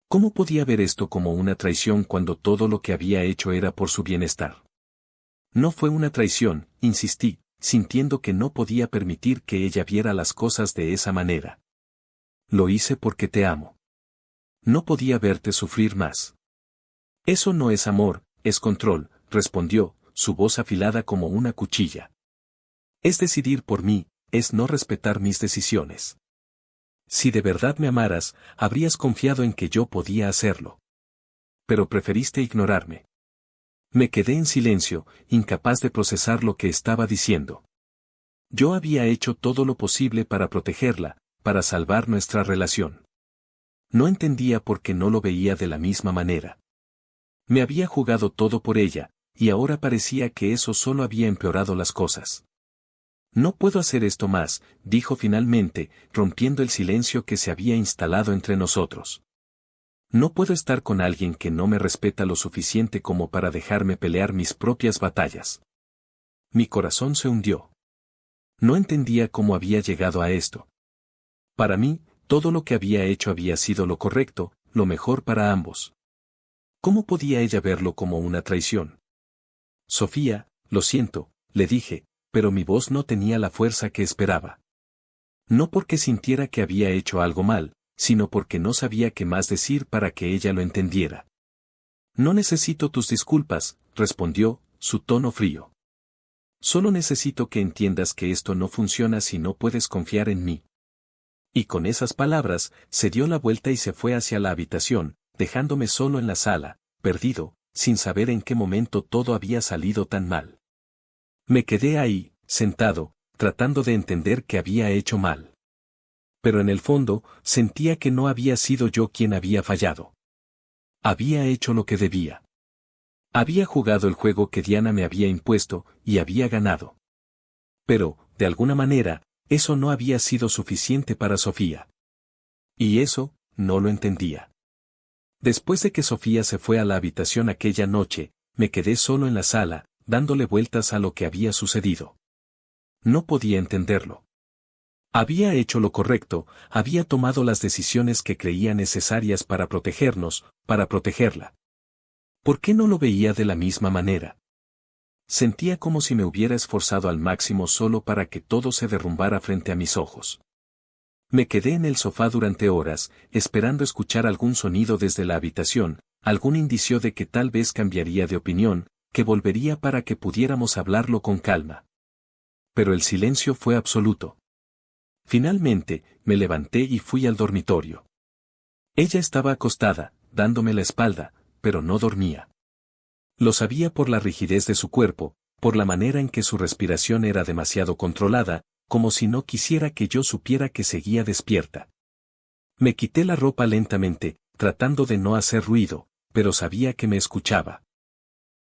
¿Cómo podía ver esto como una traición cuando todo lo que había hecho era por su bienestar? No fue una traición, insistí, sintiendo que no podía permitir que ella viera las cosas de esa manera. Lo hice porque te amo. No podía verte sufrir más. Eso no es amor, es control, respondió, su voz afilada como una cuchilla. Es decidir por mí, es no respetar mis decisiones. Si de verdad me amaras, habrías confiado en que yo podía hacerlo. Pero preferiste ignorarme. Me quedé en silencio, incapaz de procesar lo que estaba diciendo. Yo había hecho todo lo posible para protegerla, para salvar nuestra relación. No entendía por qué no lo veía de la misma manera. Me había jugado todo por ella, y ahora parecía que eso solo había empeorado las cosas. No puedo hacer esto más, dijo finalmente, rompiendo el silencio que se había instalado entre nosotros. No puedo estar con alguien que no me respeta lo suficiente como para dejarme pelear mis propias batallas. Mi corazón se hundió. No entendía cómo había llegado a esto. Para mí, todo lo que había hecho había sido lo correcto, lo mejor para ambos. ¿Cómo podía ella verlo como una traición? Sofía, lo siento, le dije, pero mi voz no tenía la fuerza que esperaba. No porque sintiera que había hecho algo mal, sino porque no sabía qué más decir para que ella lo entendiera. No necesito tus disculpas, respondió, su tono frío. Solo necesito que entiendas que esto no funciona si no puedes confiar en mí. Y con esas palabras, se dio la vuelta y se fue hacia la habitación, dejándome solo en la sala, perdido, sin saber en qué momento todo había salido tan mal. Me quedé ahí, sentado, tratando de entender qué había hecho mal. Pero en el fondo, sentía que no había sido yo quien había fallado. Había hecho lo que debía. Había jugado el juego que Diana me había impuesto, y había ganado. Pero, de alguna manera, eso no había sido suficiente para Sofía. Y eso, no lo entendía. Después de que Sofía se fue a la habitación aquella noche, me quedé solo en la sala, dándole vueltas a lo que había sucedido. No podía entenderlo. Había hecho lo correcto, había tomado las decisiones que creía necesarias para protegernos, para protegerla. ¿Por qué no lo veía de la misma manera? Sentía como si me hubiera esforzado al máximo solo para que todo se derrumbara frente a mis ojos. Me quedé en el sofá durante horas, esperando escuchar algún sonido desde la habitación, algún indicio de que tal vez cambiaría de opinión, que volvería para que pudiéramos hablarlo con calma. Pero el silencio fue absoluto. Finalmente, me levanté y fui al dormitorio. Ella estaba acostada, dándome la espalda, pero no dormía. Lo sabía por la rigidez de su cuerpo, por la manera en que su respiración era demasiado controlada, como si no quisiera que yo supiera que seguía despierta. Me quité la ropa lentamente, tratando de no hacer ruido, pero sabía que me escuchaba.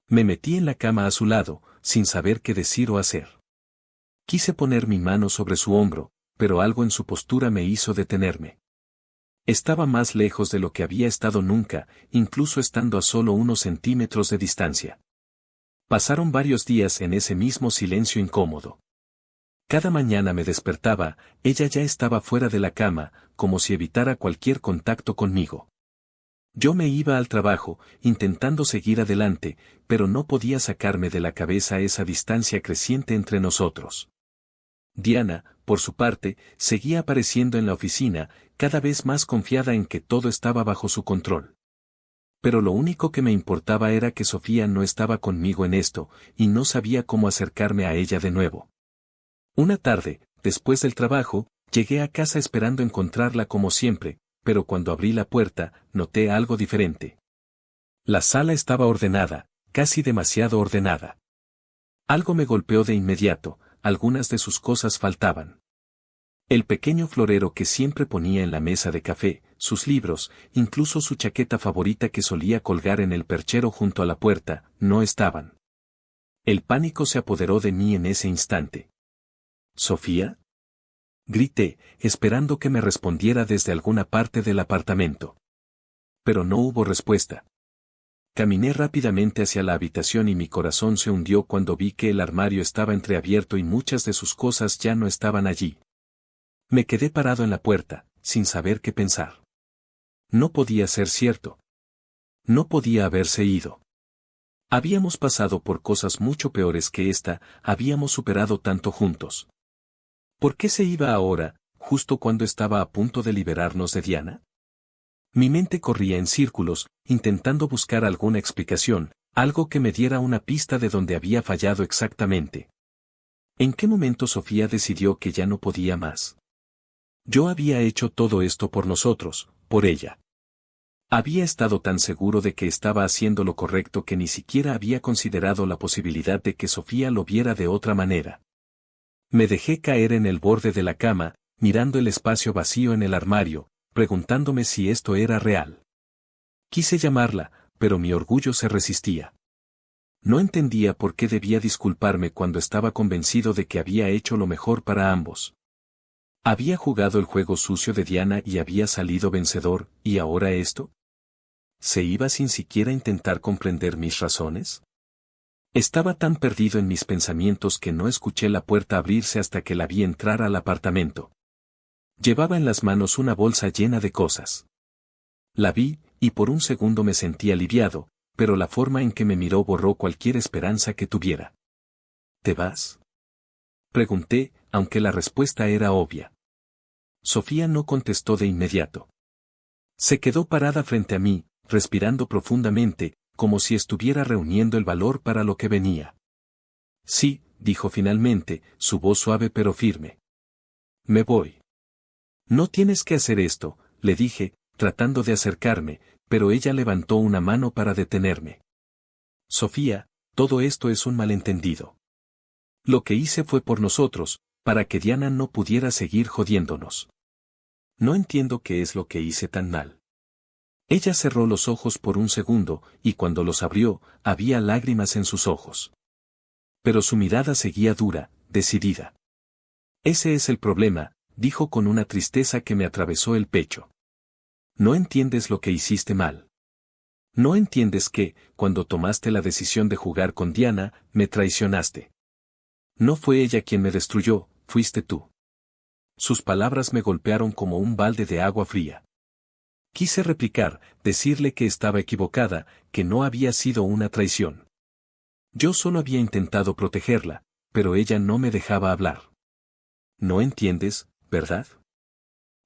Me metí en la cama a su lado, sin saber qué decir o hacer. Quise poner mi mano sobre su hombro, pero algo en su postura me hizo detenerme. Estaba más lejos de lo que había estado nunca, incluso estando a solo unos centímetros de distancia. Pasaron varios días en ese mismo silencio incómodo. Cada mañana me despertaba, ella ya estaba fuera de la cama, como si evitara cualquier contacto conmigo. Yo me iba al trabajo, intentando seguir adelante, pero no podía sacarme de la cabeza esa distancia creciente entre nosotros. Diana, por su parte, seguía apareciendo en la oficina, cada vez más confiada en que todo estaba bajo su control. Pero lo único que me importaba era que Sofía no estaba conmigo en esto, y no sabía cómo acercarme a ella de nuevo. Una tarde, después del trabajo, llegué a casa esperando encontrarla como siempre, pero cuando abrí la puerta, noté algo diferente. La sala estaba ordenada, casi demasiado ordenada. Algo me golpeó de inmediato, algunas de sus cosas faltaban. El pequeño florero que siempre ponía en la mesa de café, sus libros, incluso su chaqueta favorita que solía colgar en el perchero junto a la puerta, no estaban. El pánico se apoderó de mí en ese instante. ¿Sofía? Grité, esperando que me respondiera desde alguna parte del apartamento. Pero no hubo respuesta. Caminé rápidamente hacia la habitación y mi corazón se hundió cuando vi que el armario estaba entreabierto y muchas de sus cosas ya no estaban allí. Me quedé parado en la puerta, sin saber qué pensar. No podía ser cierto. No podía haberse ido. Habíamos pasado por cosas mucho peores que esta, habíamos superado tanto juntos. ¿Por qué se iba ahora, justo cuando estaba a punto de liberarnos de Diana? Mi mente corría en círculos, intentando buscar alguna explicación, algo que me diera una pista de dónde había fallado exactamente. ¿En qué momento Sofía decidió que ya no podía más? Yo había hecho todo esto por nosotros, por ella. Había estado tan seguro de que estaba haciendo lo correcto que ni siquiera había considerado la posibilidad de que Sofía lo viera de otra manera. Me dejé caer en el borde de la cama, mirando el espacio vacío en el armario, preguntándome si esto era real. Quise llamarla, pero mi orgullo se resistía. No entendía por qué debía disculparme cuando estaba convencido de que había hecho lo mejor para ambos. Había jugado el juego sucio de Diana y había salido vencedor, ¿y ahora esto? ¿Se iba sin siquiera intentar comprender mis razones? Estaba tan perdido en mis pensamientos que no escuché la puerta abrirse hasta que la vi entrar al apartamento. Llevaba en las manos una bolsa llena de cosas. La vi, y por un segundo me sentí aliviado, pero la forma en que me miró borró cualquier esperanza que tuviera. ¿Te vas? Pregunté, aunque la respuesta era obvia. Sofía no contestó de inmediato. Se quedó parada frente a mí, respirando profundamente, como si estuviera reuniendo el valor para lo que venía. Sí, dijo finalmente, su voz suave pero firme. Me voy. No tienes que hacer esto, le dije, tratando de acercarme, pero ella levantó una mano para detenerme. Sofía, todo esto es un malentendido. Lo que hice fue por nosotros, para que Diana no pudiera seguir jodiéndonos. No entiendo qué es lo que hice tan mal. Ella cerró los ojos por un segundo, y cuando los abrió, había lágrimas en sus ojos. Pero su mirada seguía dura, decidida. Ese es el problema, dijo con una tristeza que me atravesó el pecho. No entiendes lo que hiciste mal. No entiendes que, cuando tomaste la decisión de jugar con Diana, me traicionaste. No fue ella quien me destruyó, fuiste tú. Sus palabras me golpearon como un balde de agua fría. Quise replicar, decirle que estaba equivocada, que no había sido una traición. Yo solo había intentado protegerla, pero ella no me dejaba hablar. ¿No entiendes, verdad?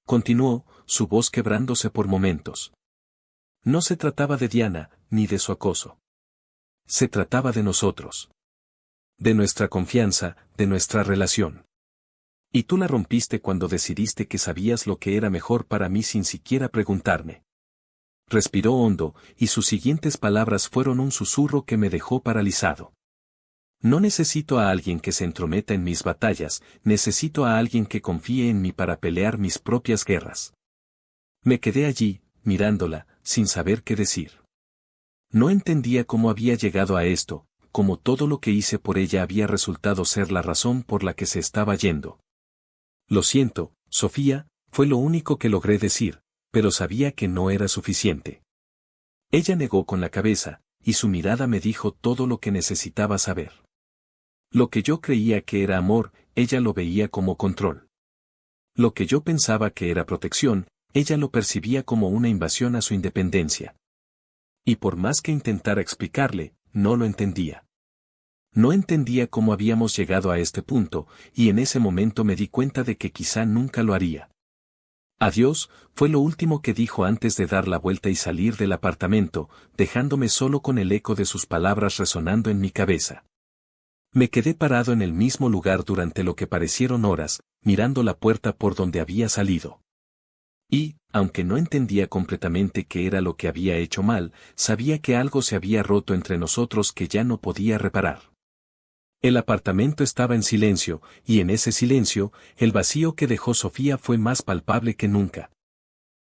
Continuó, su voz quebrándose por momentos. No se trataba de Diana, ni de su acoso. Se trataba de nosotros. De nuestra confianza, de nuestra relación. Y tú la rompiste cuando decidiste que sabías lo que era mejor para mí sin siquiera preguntarme. Respiró hondo, y sus siguientes palabras fueron un susurro que me dejó paralizado. No necesito a alguien que se entrometa en mis batallas, necesito a alguien que confíe en mí para pelear mis propias guerras. Me quedé allí, mirándola, sin saber qué decir. No entendía cómo había llegado a esto, cómo todo lo que hice por ella había resultado ser la razón por la que se estaba yendo. Lo siento, Sofía, fue lo único que logré decir, pero sabía que no era suficiente. Ella negó con la cabeza, y su mirada me dijo todo lo que necesitaba saber. Lo que yo creía que era amor, ella lo veía como control. Lo que yo pensaba que era protección, ella lo percibía como una invasión a su independencia. Y por más que intentara explicarle, no lo entendía. No entendía cómo habíamos llegado a este punto, y en ese momento me di cuenta de que quizá nunca lo haría. Adiós, fue lo último que dijo antes de dar la vuelta y salir del apartamento, dejándome solo con el eco de sus palabras resonando en mi cabeza. Me quedé parado en el mismo lugar durante lo que parecieron horas, mirando la puerta por donde había salido. Y, aunque no entendía completamente qué era lo que había hecho mal, sabía que algo se había roto entre nosotros que ya no podía reparar. El apartamento estaba en silencio, y en ese silencio, el vacío que dejó Sofía fue más palpable que nunca.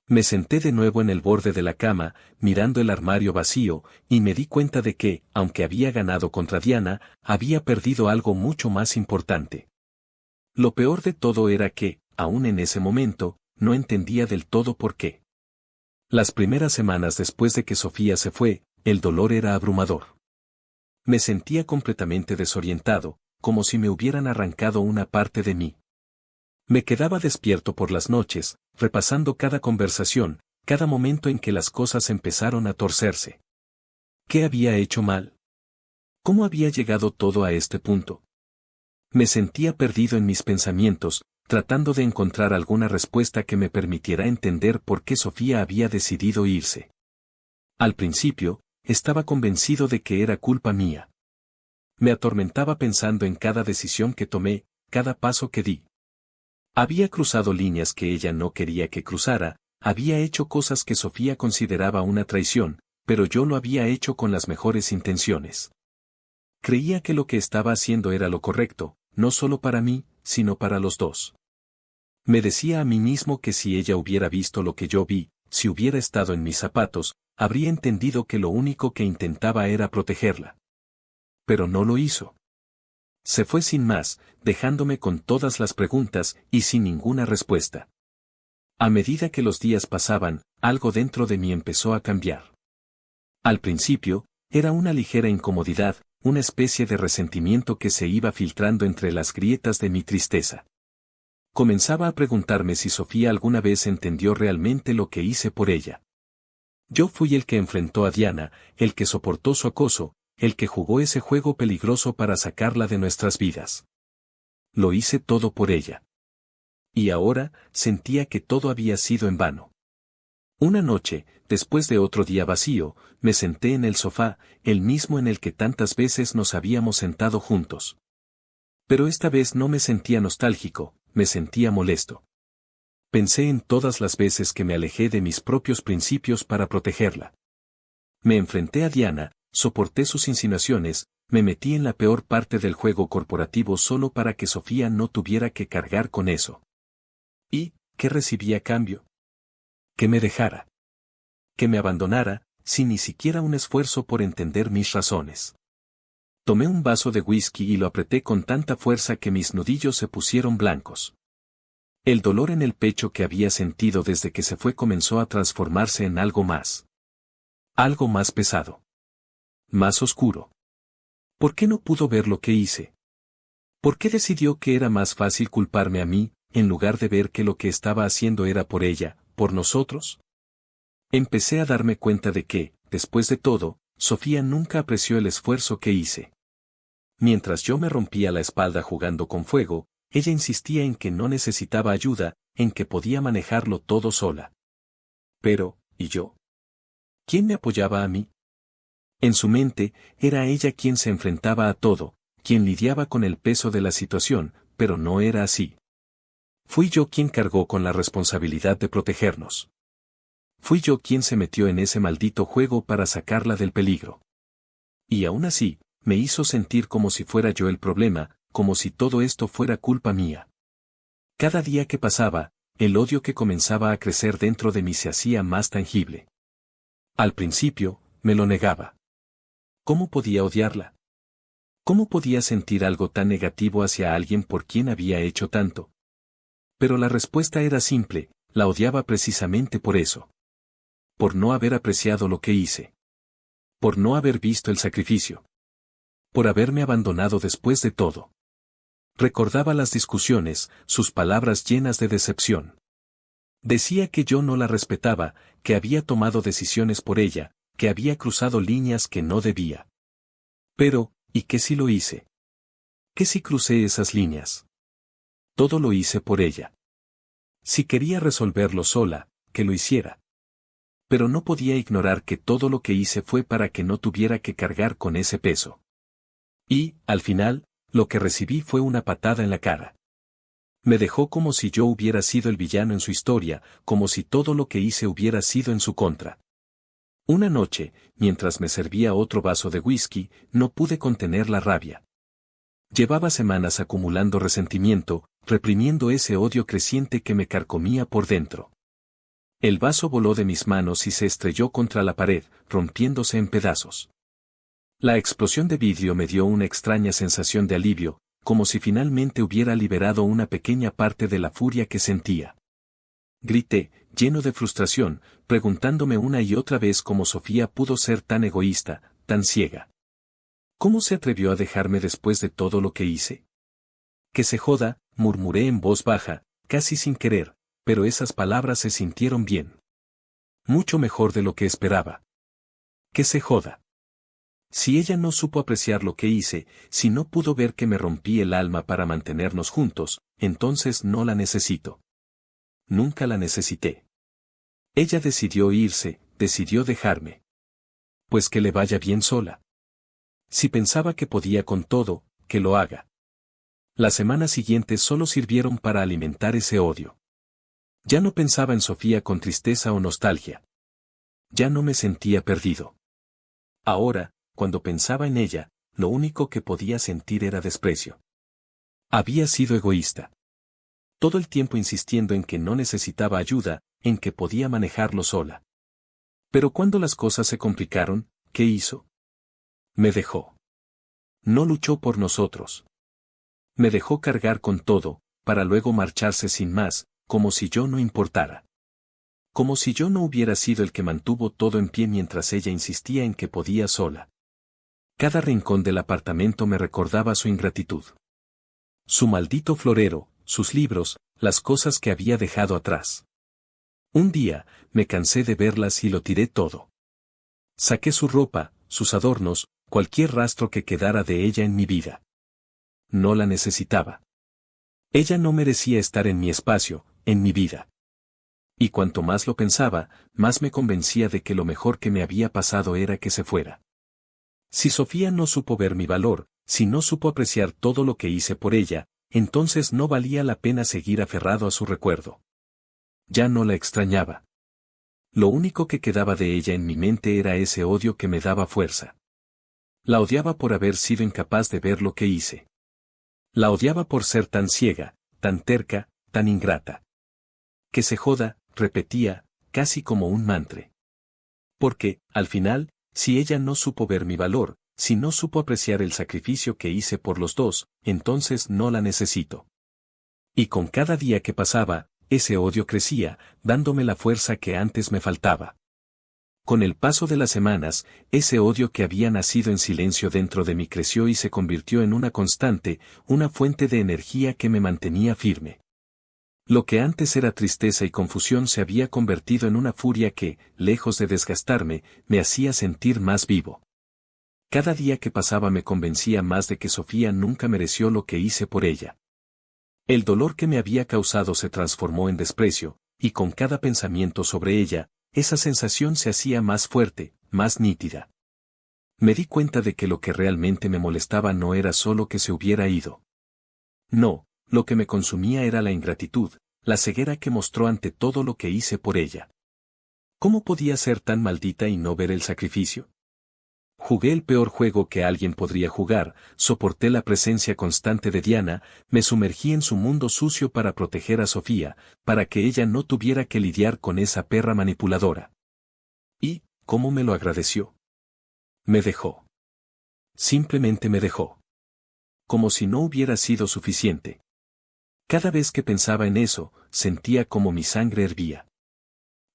Me senté de nuevo en el borde de la cama, mirando el armario vacío, y me di cuenta de que, aunque había ganado contra Diana, había perdido algo mucho más importante. Lo peor de todo era que, aún en ese momento, no entendía del todo por qué. Las primeras semanas después de que Sofía se fue, el dolor era abrumador. Me sentía completamente desorientado, como si me hubieran arrancado una parte de mí. Me quedaba despierto por las noches, repasando cada conversación, cada momento en que las cosas empezaron a torcerse. ¿Qué había hecho mal? ¿Cómo había llegado todo a este punto? Me sentía perdido en mis pensamientos, tratando de encontrar alguna respuesta que me permitiera entender por qué Sofía había decidido irse. Al principio, estaba convencido de que era culpa mía. Me atormentaba pensando en cada decisión que tomé, cada paso que di. Había cruzado líneas que ella no quería que cruzara, había hecho cosas que Sofía consideraba una traición, pero yo lo había hecho con las mejores intenciones. Creía que lo que estaba haciendo era lo correcto, no solo para mí, sino para los dos. Me decía a mí mismo que si ella hubiera visto lo que yo vi, si hubiera estado en mis zapatos, habría entendido que lo único que intentaba era protegerla. Pero no lo hizo. Se fue sin más, dejándome con todas las preguntas y sin ninguna respuesta. A medida que los días pasaban, algo dentro de mí empezó a cambiar. Al principio, era una ligera incomodidad, una especie de resentimiento que se iba filtrando entre las grietas de mi tristeza. Comenzaba a preguntarme si Sofía alguna vez entendió realmente lo que hice por ella. Yo fui el que enfrentó a Diana, el que soportó su acoso, el que jugó ese juego peligroso para sacarla de nuestras vidas. Lo hice todo por ella. Y ahora, sentía que todo había sido en vano. Una noche, después de otro día vacío, me senté en el sofá, el mismo en el que tantas veces nos habíamos sentado juntos. Pero esta vez no me sentía nostálgico, me sentía molesto. Pensé en todas las veces que me alejé de mis propios principios para protegerla. Me enfrenté a Diana, soporté sus insinuaciones, me metí en la peor parte del juego corporativo solo para que Sofía no tuviera que cargar con eso. ¿Y qué recibí a cambio? Que me dejara. Que me abandonara, sin ni siquiera un esfuerzo por entender mis razones. Tomé un vaso de whisky y lo apreté con tanta fuerza que mis nudillos se pusieron blancos. El dolor en el pecho que había sentido desde que se fue comenzó a transformarse en algo más. Algo más pesado. Más oscuro. ¿Por qué no pudo ver lo que hice? ¿Por qué decidió que era más fácil culparme a mí, en lugar de ver que lo que estaba haciendo era por ella, por nosotros? Empecé a darme cuenta de que, después de todo, Sofía nunca apreció el esfuerzo que hice. Mientras yo me rompía la espalda jugando con fuego, ella insistía en que no necesitaba ayuda, en que podía manejarlo todo sola. Pero, ¿y yo? ¿Quién me apoyaba a mí? En su mente, era ella quien se enfrentaba a todo, quien lidiaba con el peso de la situación, pero no era así. Fui yo quien cargó con la responsabilidad de protegernos. Fui yo quien se metió en ese maldito juego para sacarla del peligro. Y aún así, me hizo sentir como si fuera yo el problema, como si todo esto fuera culpa mía. Cada día que pasaba, el odio que comenzaba a crecer dentro de mí se hacía más tangible. Al principio, me lo negaba. ¿Cómo podía odiarla? ¿Cómo podía sentir algo tan negativo hacia alguien por quien había hecho tanto? Pero la respuesta era simple, la odiaba precisamente por eso. Por no haber apreciado lo que hice. Por no haber visto el sacrificio. Por haberme abandonado después de todo. Recordaba las discusiones, sus palabras llenas de decepción. Decía que yo no la respetaba, que había tomado decisiones por ella, que había cruzado líneas que no debía. Pero, ¿y qué si lo hice? ¿Qué si crucé esas líneas? Todo lo hice por ella. Si quería resolverlo sola, que lo hiciera. Pero no podía ignorar que todo lo que hice fue para que no tuviera que cargar con ese peso. Y, al final, lo que recibí fue una patada en la cara. Me dejó como si yo hubiera sido el villano en su historia, como si todo lo que hice hubiera sido en su contra. Una noche, mientras me servía otro vaso de whisky, no pude contener la rabia. Llevaba semanas acumulando resentimiento, reprimiendo ese odio creciente que me carcomía por dentro. El vaso voló de mis manos y se estrelló contra la pared, rompiéndose en pedazos. La explosión de vidrio me dio una extraña sensación de alivio, como si finalmente hubiera liberado una pequeña parte de la furia que sentía. Grité, lleno de frustración, preguntándome una y otra vez cómo Sofía pudo ser tan egoísta, tan ciega. ¿Cómo se atrevió a dejarme después de todo lo que hice? Que se joda, murmuré en voz baja, casi sin querer, pero esas palabras se sintieron bien. Mucho mejor de lo que esperaba. Que se joda. Si ella no supo apreciar lo que hice, si no pudo ver que me rompí el alma para mantenernos juntos, entonces no la necesito. Nunca la necesité. Ella decidió irse, decidió dejarme. Pues que le vaya bien sola. Si pensaba que podía con todo, que lo haga. Las semanas siguientes solo sirvieron para alimentar ese odio. Ya no pensaba en Sofía con tristeza o nostalgia. Ya no me sentía perdido. Ahora, cuando pensaba en ella, lo único que podía sentir era desprecio. Había sido egoísta. Todo el tiempo insistiendo en que no necesitaba ayuda, en que podía manejarlo sola. Pero cuando las cosas se complicaron, ¿qué hizo? Me dejó. No luchó por nosotros. Me dejó cargar con todo, para luego marcharse sin más, como si yo no importara. Como si yo no hubiera sido el que mantuvo todo en pie mientras ella insistía en que podía sola. Cada rincón del apartamento me recordaba su ingratitud. Su maldito florero, sus libros, las cosas que había dejado atrás. Un día, me cansé de verlas y lo tiré todo. Saqué su ropa, sus adornos, cualquier rastro que quedara de ella en mi vida. No la necesitaba. Ella no merecía estar en mi espacio, en mi vida. Y cuanto más lo pensaba, más me convencía de que lo mejor que me había pasado era que se fuera. Si Sofía no supo ver mi valor, si no supo apreciar todo lo que hice por ella, entonces no valía la pena seguir aferrado a su recuerdo. Ya no la extrañaba. Lo único que quedaba de ella en mi mente era ese odio que me daba fuerza. La odiaba por haber sido incapaz de ver lo que hice. La odiaba por ser tan ciega, tan terca, tan ingrata. Que se joda, repetía, casi como un mantra. Porque, al final, si ella no supo ver mi valor, si no supo apreciar el sacrificio que hice por los dos, entonces no la necesito. Y con cada día que pasaba, ese odio crecía, dándome la fuerza que antes me faltaba. Con el paso de las semanas, ese odio que había nacido en silencio dentro de mí creció y se convirtió en una constante, una fuente de energía que me mantenía firme. Lo que antes era tristeza y confusión se había convertido en una furia que, lejos de desgastarme, me hacía sentir más vivo. Cada día que pasaba me convencía más de que Sofía nunca mereció lo que hice por ella. El dolor que me había causado se transformó en desprecio, y con cada pensamiento sobre ella, esa sensación se hacía más fuerte, más nítida. Me di cuenta de que lo que realmente me molestaba no era solo que se hubiera ido. No, lo que me consumía era la ingratitud, la ceguera que mostró ante todo lo que hice por ella. ¿Cómo podía ser tan maldita y no ver el sacrificio? Jugué el peor juego que alguien podría jugar, soporté la presencia constante de Diana, me sumergí en su mundo sucio para proteger a Sofía, para que ella no tuviera que lidiar con esa perra manipuladora. ¿Y cómo me lo agradeció? Me dejó. Simplemente me dejó. Como si no hubiera sido suficiente. Cada vez que pensaba en eso, sentía como mi sangre hervía.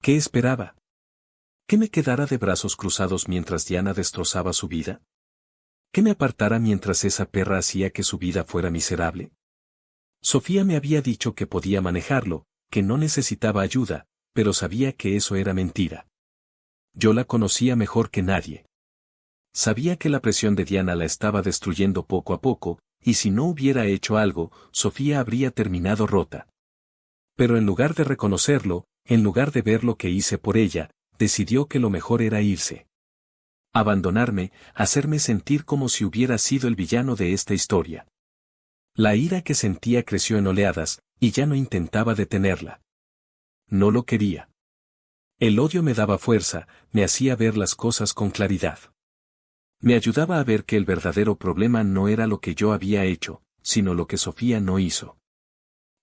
¿Qué esperaba? ¿Que me quedara de brazos cruzados mientras Diana destrozaba su vida? ¿Que me apartara mientras esa perra hacía que su vida fuera miserable? Sofía me había dicho que podía manejarlo, que no necesitaba ayuda, pero sabía que eso era mentira. Yo la conocía mejor que nadie. Sabía que la presión de Diana la estaba destruyendo poco a poco, y si no hubiera hecho algo, Sofía habría terminado rota. Pero en lugar de reconocerlo, en lugar de ver lo que hice por ella, decidió que lo mejor era irse. Abandonarme, hacerme sentir como si hubiera sido el villano de esta historia. La ira que sentía creció en oleadas, y ya no intentaba detenerla. No lo quería. El odio me daba fuerza, me hacía ver las cosas con claridad. Me ayudaba a ver que el verdadero problema no era lo que yo había hecho, sino lo que Sofía no hizo.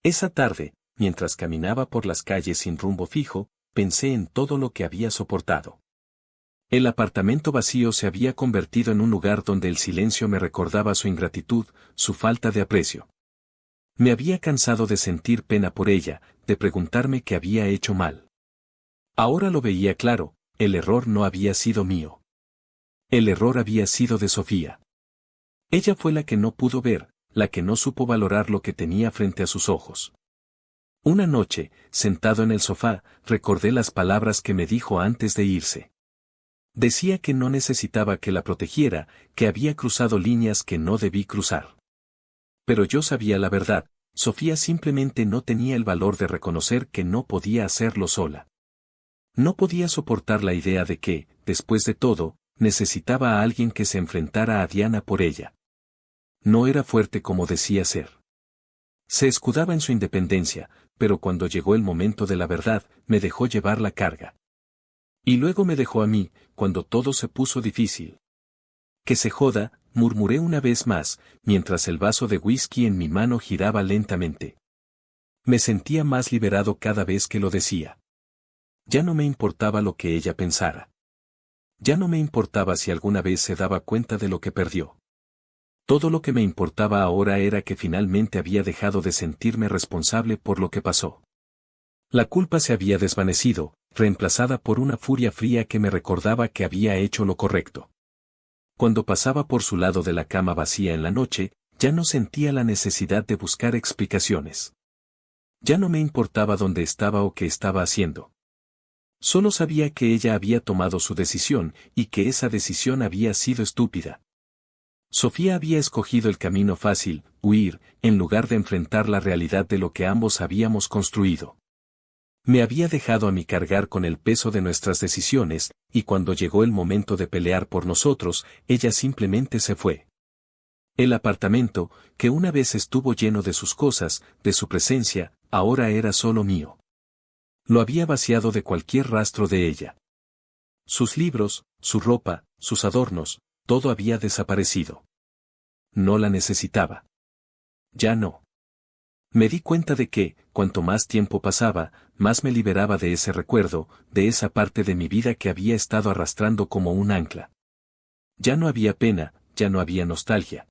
Esa tarde, mientras caminaba por las calles sin rumbo fijo, pensé en todo lo que había soportado. El apartamento vacío se había convertido en un lugar donde el silencio me recordaba su ingratitud, su falta de aprecio. Me había cansado de sentir pena por ella, de preguntarme qué había hecho mal. Ahora lo veía claro, el error no había sido mío. El error había sido de Sofía. Ella fue la que no pudo ver, la que no supo valorar lo que tenía frente a sus ojos. Una noche, sentado en el sofá, recordé las palabras que me dijo antes de irse. Decía que no necesitaba que la protegiera, que había cruzado líneas que no debí cruzar. Pero yo sabía la verdad, Sofía simplemente no tenía el valor de reconocer que no podía hacerlo sola. No podía soportar la idea de que, después de todo, necesitaba a alguien que se enfrentara a Diana por ella. No era fuerte como decía ser. Se escudaba en su independencia, pero cuando llegó el momento de la verdad, me dejó llevar la carga. Y luego me dejó a mí, cuando todo se puso difícil. Que se joda, murmuré una vez más, mientras el vaso de whisky en mi mano giraba lentamente. Me sentía más liberado cada vez que lo decía. Ya no me importaba lo que ella pensara. Ya no me importaba si alguna vez se daba cuenta de lo que perdió. Todo lo que me importaba ahora era que finalmente había dejado de sentirme responsable por lo que pasó. La culpa se había desvanecido, reemplazada por una furia fría que me recordaba que había hecho lo correcto. Cuando pasaba por su lado de la cama vacía en la noche, ya no sentía la necesidad de buscar explicaciones. Ya no me importaba dónde estaba o qué estaba haciendo. Solo sabía que ella había tomado su decisión y que esa decisión había sido estúpida. Sofía había escogido el camino fácil, huir, en lugar de enfrentar la realidad de lo que ambos habíamos construido. Me había dejado a mí cargar con el peso de nuestras decisiones, y cuando llegó el momento de pelear por nosotros, ella simplemente se fue. El apartamento, que una vez estuvo lleno de sus cosas, de su presencia, ahora era solo mío. Lo había vaciado de cualquier rastro de ella. Sus libros, su ropa, sus adornos, todo había desaparecido. No la necesitaba. Ya no. Me di cuenta de que, cuanto más tiempo pasaba, más me liberaba de ese recuerdo, de esa parte de mi vida que había estado arrastrando como un ancla. Ya no había pena, ya no había nostalgia.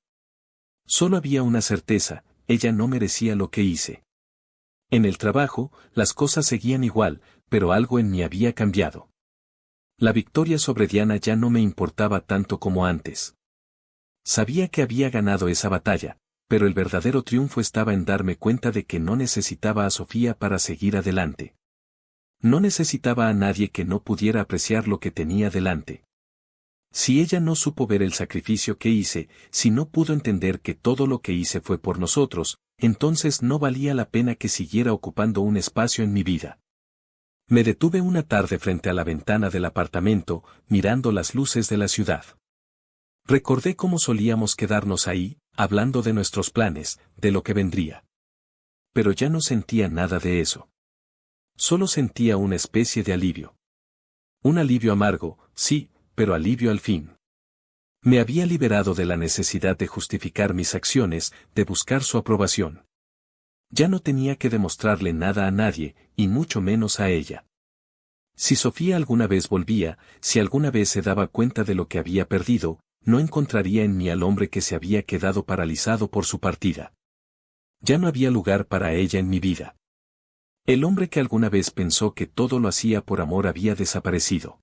Solo había una certeza, ella no merecía lo que hice. En el trabajo, las cosas seguían igual, pero algo en mí había cambiado. La victoria sobre Diana ya no me importaba tanto como antes. Sabía que había ganado esa batalla, pero el verdadero triunfo estaba en darme cuenta de que no necesitaba a Sofía para seguir adelante. No necesitaba a nadie que no pudiera apreciar lo que tenía delante. Si ella no supo ver el sacrificio que hice, si no pudo entender que todo lo que hice fue por nosotros, entonces no valía la pena que siguiera ocupando un espacio en mi vida. Me detuve una tarde frente a la ventana del apartamento, mirando las luces de la ciudad. Recordé cómo solíamos quedarnos ahí, hablando de nuestros planes, de lo que vendría. Pero ya no sentía nada de eso. Solo sentía una especie de alivio. Un alivio amargo, sí, pero alivio al fin. Me había liberado de la necesidad de justificar mis acciones, de buscar su aprobación. Ya no tenía que demostrarle nada a nadie, y mucho menos a ella. Si Sofía alguna vez volvía, si alguna vez se daba cuenta de lo que había perdido, no encontraría en mí al hombre que se había quedado paralizado por su partida. Ya no había lugar para ella en mi vida. El hombre que alguna vez pensó que todo lo hacía por amor había desaparecido.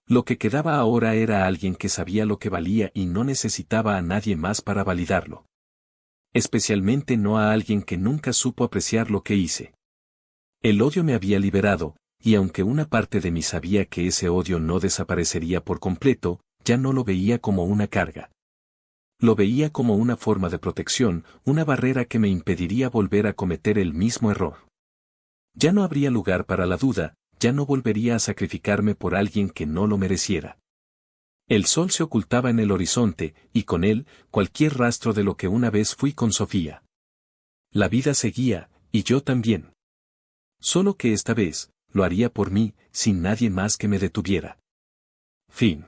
Lo que quedaba ahora era alguien que sabía lo que valía y no necesitaba a nadie más para validarlo. Especialmente no a alguien que nunca supo apreciar lo que hice. El odio me había liberado, y aunque una parte de mí sabía que ese odio no desaparecería por completo, ya no lo veía como una carga. Lo veía como una forma de protección, una barrera que me impediría volver a cometer el mismo error. Ya no habría lugar para la duda, ya no volvería a sacrificarme por alguien que no lo mereciera. El sol se ocultaba en el horizonte, y con él, cualquier rastro de lo que una vez fui con Sofía. La vida seguía, y yo también. Solo que esta vez, lo haría por mí, sin nadie más que me detuviera. Fin.